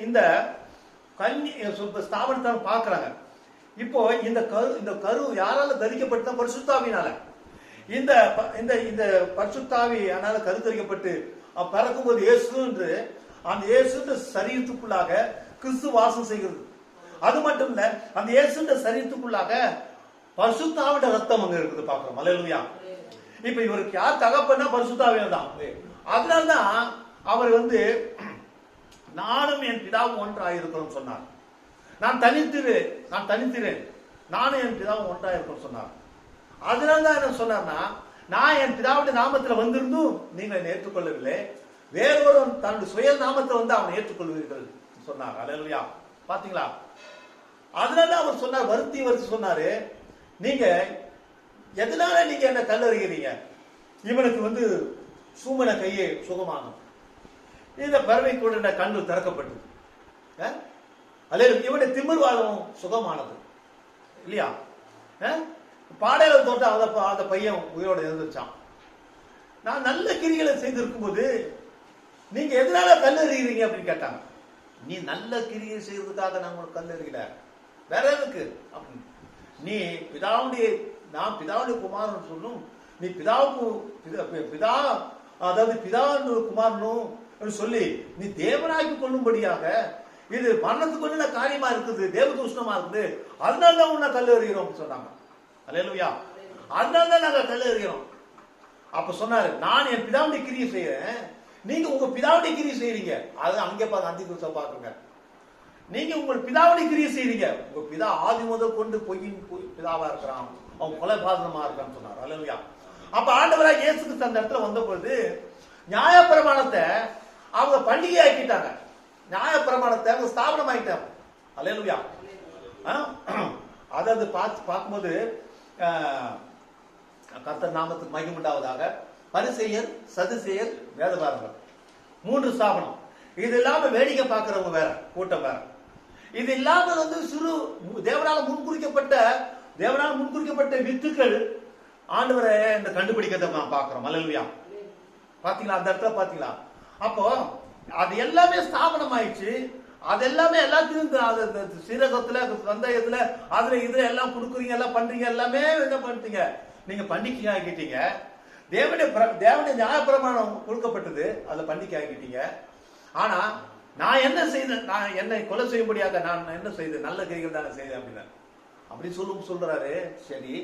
இந்த கன்னி ஸ்தாபனத்தை பார்க்கிறாங்க. இப்போ இந்த கரு யாரால தரிக்கப்பட்ட? பரிசுத்தாவினால. இந்த இந்த பரிசுத்தாவியானால கரு தரிக்கப்பட்டு பிறக்கும் போது இயேசு என்று அந்த இயேசு சரீரத்துக்குள்ளாக கிறிஸ்து வாசம் செய்கிறது. அது மட்டும் இல்ல, அந்த இயேசு சரீரத்துக்குள்ளாக பரிசுத்தாவிட ரத்தம் அங்க இருக்குது பார்க்கிறோம். அல்லேலூயா. இப்ப இவருக்கு யார் தகப்பன்னா? பரிசுத்தாவியர் தான். அதனால்தான் அவர் நானும் என் பிதாவும் ஒன்றாயிருக்கிறோம் சொன்னார். நான் தனித்திறேன், நானும் என் பிதாவும் ஒன்றாயிருக்கிறோம் சொன்னார். அதனால்தான் என்ன சொன்னார்னா, நான் என் பிதாவுடைய நாமத்துல வந்திருந்தும் நீங்கள் என்னை ஏற்றுக்கொள்ளவில்லை, வேறொரு தன்னுடைய சுய நாமத்தை அவனை ஏற்றுக்கொள்வீர்கள் சொன்னார். அல்லேலூயா. பாத்தீங்களா? அதனால அவர் சொன்னார், வருத்தி சொன்னாரு, நீங்க எதனால நீங்க என்ன கல்லறிகிறீங்க? இவனுக்கு சூமன கையை சுகமாகும். இந்த பறவை கூட கண்கள் திறக்கப்பட்டது. இவனுடைய திமிர்வாதம் சுகமானது இல்லையா? பாடையில தொட்டு அந்த பையன் உயிரோட இருந்துச்சான். நான் நல்ல கிரிகளை செய்திருக்கும் போது நீங்க எதனால கல்லறிகிறீங்க அப்படின்னு கேட்டாங்க. நீ நல்ல கிரியை செய்யறதுக்காக நான் உங்களுக்கு கல்லறிகிற, வேற எதுக்கு அப்படின்னு. நீ நான் பிதாவுடைய குமாரன் சொல்லும், நீ பிதா அதாவது பிதா குமாரனும் சொல்லி நீ தேவனாக்கி கொள்ளும்படியாக இது மரணத்துக்கு காரியமா இருக்குது, தேவதூஷணமா இருக்குது, அதனாலதான் உன்னை கல் எறிகிறோம் சொன்னாங்க. அல்லேலூயா. அதனாலதான் நாங்க கல் எறிகிறோம். அப்ப சொன்னாரு, நான் என் பிதாவுடைய கிரியை செய்யறேன், நீங்க உங்க பிதாவுடைய கிரியை செய்யறீங்க. அது அங்கே அந்தி கிறிஸ்துவ பாக்குங்க. நீங்க உங்க பிதாவுடைய கிரியை செய்யறீங்க. உங்க பிதா ஆதி முதல் கொண்டு பொய்யின் பிதாவா இருக்கிறான், அவன் கொலைபாதகமா இருக்கான்னு சொன்னார். அல்லேலூயா. அப்ப ஆண்டவராக இயேசு கிறிஸ்து அந்த இடத்துல வந்த பொழுது நியாயப்பிரமாணத்தை அவங்க பண்டிகை ஆக்கிட்டாங்க. நியாயப்பிரமாணத்தை அவங்க ஸ்தாபனம் ஆகிட்டாங்க. அல்லேலூயா. அதாவது பார்க்கும்போது கர்த்தர் நாமத்துக்கு மகிமை உண்டாவதாக. பரிசேயர், சதுசேயர், வேதபாரகர், 3 ஸ்தாபனம். இது இல்லாம வேடிக்கை பார்க்கிறவங்க வேற கூட்டம் வேற. இது இல்லாம சிறு தேவனால் முன்குறிக்கப்பட்ட வித்துக்கள் ஆண்டவரை இந்த கண்டுபிடிக்கிறத நான் பார்க்கிறோம். அல்லேலூயா. பாத்தீங்களா? அந்த இடத்துல பாத்தீங்களா? அப்போ அது எல்லாமே ஸ்தாபனம் ஆயிடுச்சு. அது எல்லாமே எல்லாத்தையும் சீரகத்துல சந்தேகத்துல அதுல இதுல எல்லாம் கொடுக்குறீங்க, எல்லாம் பண்றீங்க, எல்லாமே என்ன பண்ணிட்டீங்க? நீங்க பண்டிகை ஆக்கிட்டீங்க. தேவனுடைய நியாயப்பிரமாணம் கொடுக்கப்பட்டது, அதை பண்டிகை ஆக்கிட்டீங்க. ஆனா நான் என்ன செய்தேன்? நான் என்னை கொலை செய்யும்படியாக நான் என்ன செய்தேன்? நல்ல கிரிகள் தானே செய்தேன் அப்படின்னு அப்படி சொல்றாரு. சரி,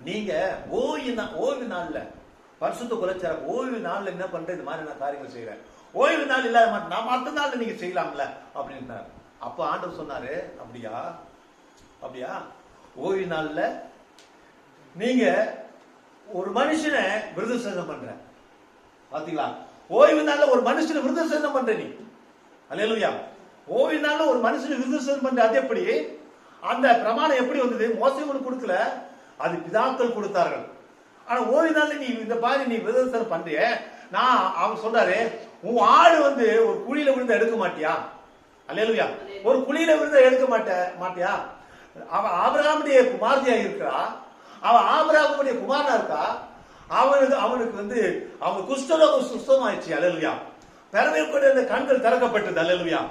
நீங்க ஓய்வு நாள்ல பரிசுத்த குலைச்சார ஓய்வு நாள்ல என்ன பண்றேன்? இந்த மாதிரி நான் காரியங்கள் செய்யறேன். ஓய்வு நாள் இல்லாத நான் மற்ற நாள்ல நீங்க செய்யலாம்ல அப்படின்னு. அப்ப ஆண்டவர் சொன்னாரு, அப்படியா ஓய்வு நாள்ல நீங்க ஒரு மனுஷனை விருது சேதம் பண்ற. பாத்தீங்களா? ஓய்வு நாள்ல ஒரு மனுஷனை விருது சேதம் பண்ற நீ. அல்லேலூயா. ஓய்வு நாள்ல ஒரு மனுஷனை விருது சேதம் பண்ற. அது எப்படி? அந்த பிரமாணம் எப்படி வந்தது? மோசே உனக்கு கொடுக்கல, அது பிதாக்கள் கொடுத்தார்கள். ஆனா ஓய்வு நாள்ல நீ இந்த பாரு நீ விருது சேதம் பண்றிய. நான் அவர் சொல்றாரு, உன் ஆடு ஒரு குழியில விழுந்து எடுக்க மாட்டியா? அல்லேலூயா. ஒரு குழியில விழுந்து எடுக்க மாட்டியா? அவன் ஆபிரகாமுடைய குமாரதியா இருக்கிறா, அவன் ஆபிரகாமுடைய குமாரனா இருக்கா. அவனுக்கு அவன் குஷ்டரோகம் சுத்தமாயிடுச்சு. அல்லேலூயா. பிறவை கூட இந்த கண்கள் திறக்கப்பட்டது. அல்லேலூயா.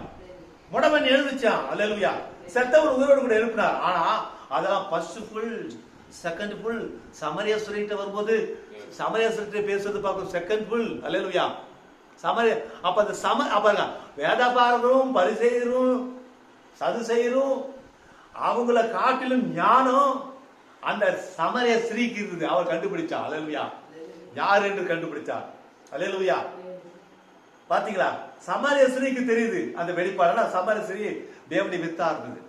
முடவன் எழுந்துச்சான். அல்லேலூயா. செத்தவன் உயிரோடு கூட எழுப்பினார். ஆனா அதெல்லாம் ஃபர்ஸ்ட் ஃபுல், செகண்ட் ஃபுல். சமரியஸ்வரிட்ட வரும்போது சமரியஸ்வரிட்ட பேசுறது பார்க்கும் செகண்ட் ஃபுல். அல்லேலூயா. அப்ப அந்த வேதபாரகரும் பரிசேயரும் சதுசேயரும் அவங்கள காட்டிலும் ஞானம் அந்த சமரிய ஸ்ரீக்கு இருக்குது. அவர் கண்டுபிடிச்சா. அல்லேலூயா. யார் என்று கண்டுபிடிச்சார். அல்லேலூயா. பாத்தீங்களா? சமரிய ஸ்ரீக்கு தெரியுது அந்த வெளிப்பாடு. சமரிய ஸ்ரீ தேவனுடைய வித்தா இருந்தது.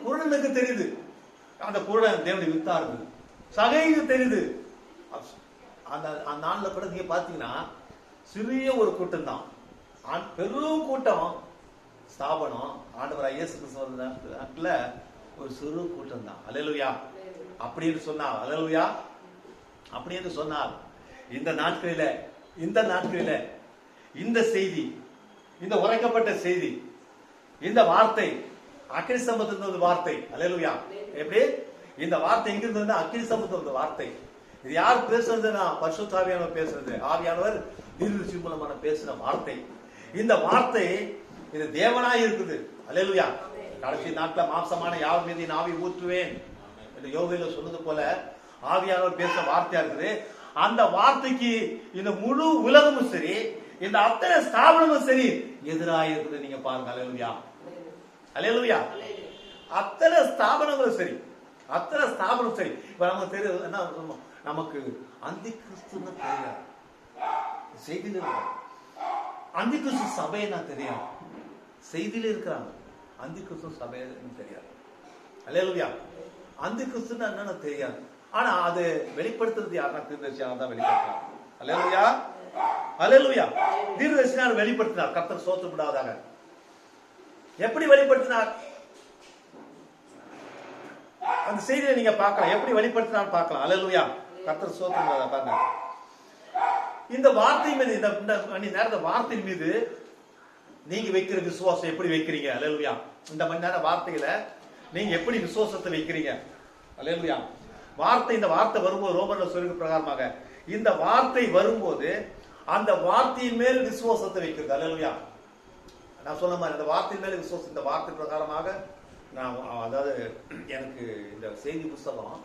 குருடனுக்கு தெரியுது அந்த குருடன் தேவனுடைய வித்தா இருந்தது. சகைக்கு தெரியுது. அந்த நாள்ல கூட நீங்க பாத்தீங்கன்னா சிறிய ஒரு கூட்டம் தான், பெரும் கூட்டம் ஸ்தாபனம். ஆண்டவராகிய இயேசு கிறிஸ்து நாட்டுல ஒரு சிறு கூட்டம் தான். அல்லேலூயா. அப்படின்னு சொன்னார். அல்லேலூயா. அப்படி என்று சொன்னால் இந்த நாட்களில இந்த செய்தி, இந்த உரைக்கப்பட்ட செய்தி, இந்த வார்த்தை அக்கினி ஸ்தம்பத்திலிருந்து வார்த்தை. அல்லேலூயா. எப்படி இந்த வார்த்தை எங்கிருந்து? அக்கினி ஸ்தம்பத்திலிருந்து வார்த்தை. இது யார் பேசுறதுன்னா பரிசுத்த ஆவியானவர் பேசுறது. ஆவியானவர் தீர்க்கதரிசி மூலமான பேசுற வார்த்தை. இந்த வார்த்தை இது தேவனாய் இருக்குது. அல்லேலூயா. கடைசி நாட்கள் மாம்சமான யார் மீது ஆவி ஊற்றுவேன் என்று யோவேல சொன்னது போல ஆவியானவர் பேசுற வார்த்தையா இருக்குது. அந்த வார்த்தைக்கு இந்த முழு உலகமும் சரி, இந்த அத்தனை ஸ்தாபனமும் சரி எதிராக இருக்குது. நீங்க பாருங்க. அல்லேலூயா. அல்லேலூயா. அத்தனை ஸ்தாபனங்களும் சரி, அத்தனை ஸ்தாபனம் சரி. இப்ப நமக்கு தெரியும் என்ன சொல்லணும்? நமக்கு அந்தி கிறிஸ்துன்னு தெரியாது. செய்தியில இருக்க அந்தி கிறிஸ்து சபைன்னா தெரியாது. செய்தியில இருக்கிறாங்க. அந்தி கிறிஸ்து சபைன்னு தெரியாது. அல்லேலூயா. அந்தி கிறிஸ்துன்னு என்னன்னு தெரியாது. ஆனா அது வெளிப்படுத்துறது யாருன்னா தீர்க்கதரிசியாக தான் வெளிப்படுத்துறாங்க. அல்லேலூயா. அல்லேலூயா. தீர்க்கதரிசியாக வெளிப்படுத்தினார். கர்த்தர் ஸ்தோத்திரப்படாதாக. எப்படி வெளிப்படுத்தினார்? அந்த செய்தியை நீங்க பார்க்கலாம், எப்படி வெளிப்படுத்தினார் பார்க்கலாம். அல்லேலூயா, கர்த்தர் ஸ்தோத்திரம். பாருங்க, இந்த வார்த்தை மீது, இந்த நேரத்தை வார்த்தை மீது நீங்க வைக்கிற விசுவாசம் எப்படி வைக்கிறீங்க? அல்லேலூயா, இந்த மணி நேரம் வார்த்தையில நீங்க எப்படி விசுவாசத்தை வைக்கிறீங்க? அல்லேலூயா, இந்த வார்த்தை வரும்போது ரோமர்ல சொல்லுகிற பிரகாரமாக இந்த வார்த்தை வரும்போது அந்த வார்த்தையின் மேல் விசுவாசத்தை வைக்கிறது. அல்லேலூயா, நான் சொன்ன மாதிரி அந்த வார்த்தையின் மேல் விசுவாசம், இந்த வார்த்தை பிரகாரமாக நான், அதாவது எனக்கு இந்த செய்தி புஸ்தகம்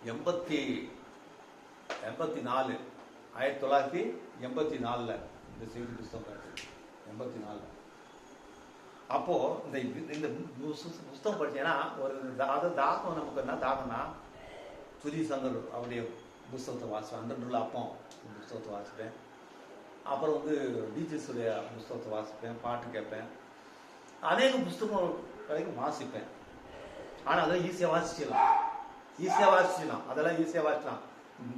1984 இந்த செய்தி புஸ்தகம் 84. அப்போ இந்த புஸ்தகம் படிச்சேன்னா ஒரு தாகம் நமக்கு என்ன தாகம்னா, துதி சங்கர் அவருடைய புஸ்தகத்தை வாசிப்பேன், அந்த அப்பம் புஸ்தகத்தை வாசிப்பேன். அப்புறம் டிஜிஸுடைய புஸ்தகத்தை வாசிப்பேன், பாட்டு கேட்பேன், அநேக புஸ்தகம் வரைக்கும் வாசிப்பேன். ஆனால் அதெல்லாம் ஈஸியாக வாசிச்சிடலாம், அதெல்லாம் ஈஸியாக வாசிக்கலாம்,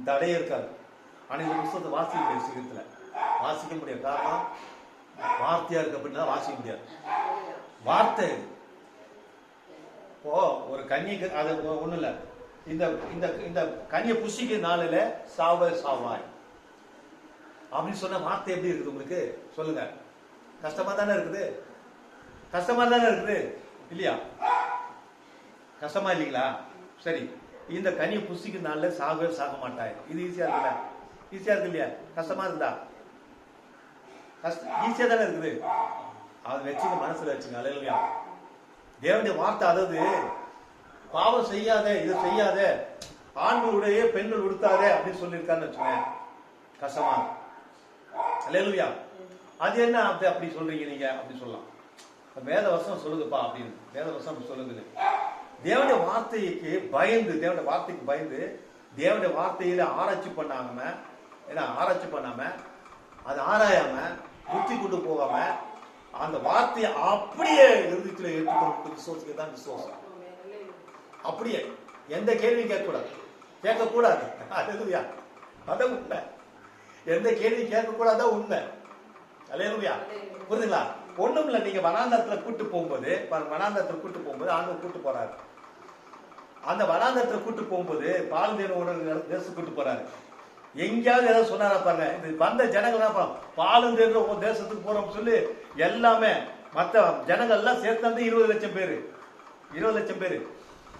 தடையே இருக்காது. ஆனால் இந்த புஸ்தகத்தை வாசிக்க முடியாது, சீக்கிரத்தில் வாசிக்க முடியாது. காரணம் வார்த்தையா இருக்கு அப்படின்னா வாசிக்க முடியாது. வார்த்தை இப்போ ஒரு கன்னிக்கு அது ஒண்ணு இல்ல, இந்த இந்த கன்னியை புசிக்க நாளில சாவாய் அப்படின்னு சொன்ன வார்த்தை எப்படி இருக்குது உங்களுக்கு சொல்லுங்க? கஷ்டமா தானே இருக்குது, இல்லையா? கஷ்டமா இல்லைங்களா? சரி, இந்த கனியை புசிக்க நாள்ல சாக மாட்டாய், இது ஈஸியா இருக்கு இல்லையா? கஷ்டமா இருந்தா ஈஸியா தானே இருக்குது. அதை வச்சுங்க, மனசுல வச்சுங்க. அல்லேலூயா, தேவனுடைய வார்த்தை, அதாவது பாவம் செய்யாத, இதை செய்யாத, ஆண்களுடைய பெண்கள் உடுத்தாதே அப்படின்னு சொல்லியிருக்காருன்னு வச்சுங்க, கஷ்டமா. அல்லேலூயா, அது என்ன அப்படி சொல்றீங்க நீங்க? அப்படி சொல்லலாம், வேத வசனம் சொல்லுதுப்பா அப்படின்னு, வேத வசனம் சொல்லுது. தேவனுடைய வார்த்தைக்கு பயந்து, தேவனுடைய வார்த்தையில ஆராய்ச்சி பண்ணாம அது ஆராயாம புத்தி கொண்டு போகாம அந்த வார்த்தையை அப்படியே இறுதியில் ஏற்றுக்கொண்டு விசுவாசிக்க தான் விசுவாசம். அப்படியே எந்த கேள்வியும் கேட்கக்கூடாது. அல்லேலூயா, அதான் உண்மை. எந்த கேள்வி கேட்கக்கூடாத உண்மை. அல்லேலூயா, புரியுதுங்களா? ஒண்ணும் இல்லை, நீங்க வனாந்தரத்துல கூட்டு போகும்போது ஆண்டவர் கூட்டு போறாரு. அந்த வனாந்தரத்துல கூட்டு போகும்போது பால் தேசம் கூட்டு போறாரு. எங்கேயாவது ஏதாவது சொன்னாரா பாருங்க? இது வந்த ஜனங்கள் பாலும் தேன்ற தேசத்துக்கு போறோம் சொல்லி எல்லாமே மற்ற ஜனங்கள் எல்லாம் சேர்த்து 20 லட்சம் பேரு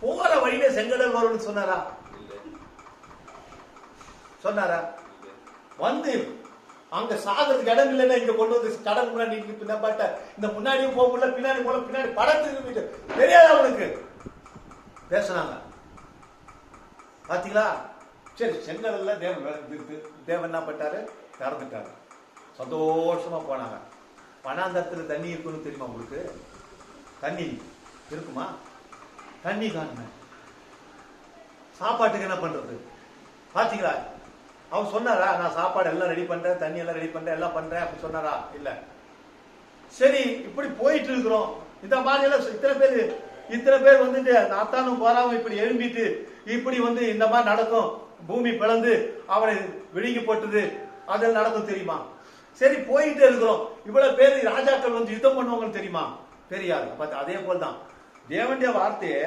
போற வழியில செங்கடல் வரும்னு சொன்னாரா? வந்து அங்க சாகிறதுக்கு இடம் இல்லைன்னா இங்க கொண்டு வந்து கடல் முன்னாடி இந்த முன்னாடியும் போக முடியல, பின்னாடி படத்துக்கு தெரியாத அவனுக்கு பேசினாங்க. பாத்தீங்களா? சரி, செங்கடல்ல தேவன் என்ன பட்டாரு? கடந்துட்டாரு. சந்தோஷமா போனாங்க. வனாந்தரத்துல தண்ணி இருக்குன்னு தெரியுமா உங்களுக்கு? தண்ணி இருக்குமா? தண்ணி காணுமே. சாப்பாட்டுக்கு என்ன பண்றது? பாத்தீங்களா? அவர் சொன்னாரா நான் சாப்பாடு எல்லாம் ரெடி பண்றேன், தண்ணி எல்லாம் ரெடி பண்றேன், எல்லாம் பண்றேன் அப்படி சொன்னாரா? இல்ல. சரி, இப்படி போயிட்டு இருக்கிறோம். இந்த மாதிரி எல்லாம் இத்தனை பேர் வந்துட்டு நாத்தானும் போறாம இப்படி எழும்பிட்டு இப்படி இந்த மாதிரி நடக்கும். பூமி பிளந்து அவனை விழுங்கி போட்டது, அதெல்லாம் நடக்கும் தெரியுமா? சரி, போயிட்டே இருக்கிறோம். இவ்வளவு பேர் ராஜாக்கள் யுத்தம் பண்ணுவாங்கன்னு தெரியுமா? தெரியாது. அதே போல்தான் தேவனுடைய வார்த்தையே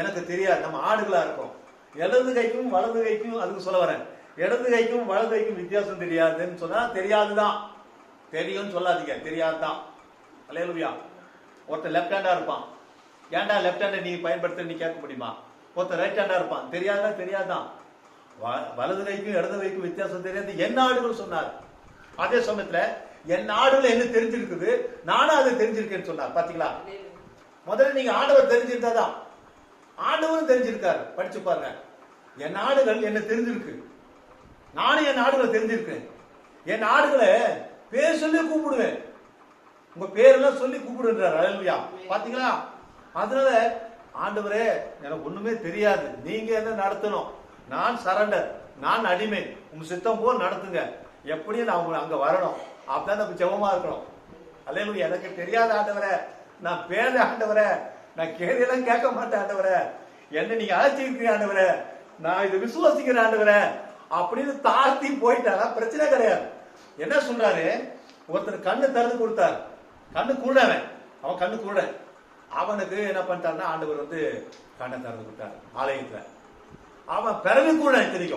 எனக்கு தெரியாது. நம்ம ஆடுகளா இருக்கோம். இடது கைக்கும் வலது கைக்கும், அதுக்கு சொல்ல வரேன், இடது கைக்கும் வலது கைக்கும் வித்தியாசம் தெரியாதுன்னு சொன்னா தெரியாதுதான். தெரியும் சொல்லாதீங்க, தெரியாதுதான். அல்லேலூயா. ஒருத்தர் லெப்ட் ஹேண்டா இருப்பான், ஏன்டா லெப்ட் ஹேண்டை நீ பயன்படுத்த நீ கேட்க முடியுமா? ஒருத்தர் ரைட் ஹேண்டா இருப்பான், தெரியாதான். வலது கைக்கும் இடது கைக்கும் வித்தியாசம் தெரியாது. என் ஆடுகள் சொன்னார். அதே சமயத்துல என் ஆடுகள் என்ன தெரிஞ்சிருக்குது, நானும் அதை தெரிஞ்சிருக்கேன்னு சொன்னார். பாத்தீங்களா? முதல்ல நீங்க ஆண்டவர் தெரிஞ்சிருந்தாதான், ஆண்டவரும் தெரிஞ்சிருக்காரு. படிச்சு பாருங்க. என் ஆடுகள் என்ன தெரிஞ்சிருக்கு, நானும் என் ஆடுகளை தெரிஞ்சிருக்கேன். என் ஆடுகளை பேர் சொல்லி கூப்பிடுவேன், உங்க பேரெல்லாம் சொல்லி கூப்பிடுன்றார். அல்லேலூயா. பாத்தீங்களா? அதனால ஆண்டவரே எனக்கு ஒண்ணுமே தெரியாது, நீங்க என்ன நடத்தணும், நான் சரண்டர், நான் அடிமை, உங்க சித்தம் போல் நடத்துங்க, எப்படியும் நான் அங்க வரணும். அப்பதான் நம்ம ஜெபமா இருக்கணும். அல்லேலூயா. எனக்கு தெரியாத ஆண்டவரே, நான் பேர ஆண்டவரே, நான் கேள்வியெல்லாம் கேட்க மாட்டேன் ஆண்டவரே, என்ன நீங்க அழைச்சிருக்கீங்க ஆண்டவரே, நான் இதை விசுவாசிக்கிறேன் ஆண்டவரே அப்படின்னு தாழ்த்தி போயிட்டா பிரச்சனை கிடையாது. என்ன சொல்றாரு? ஒருத்தர் கண்ணு திறந்து கொடுத்தார், கண்ணு கூடவன், அவன் கண்ணு கூட. அவனுக்கு என்ன பண்ணிட்டாருன்னா ஆண்டவர் கண்ணை திறந்து விட்டார் ஆலயத்துல. அவன் பிறகு கூட தெரியும்.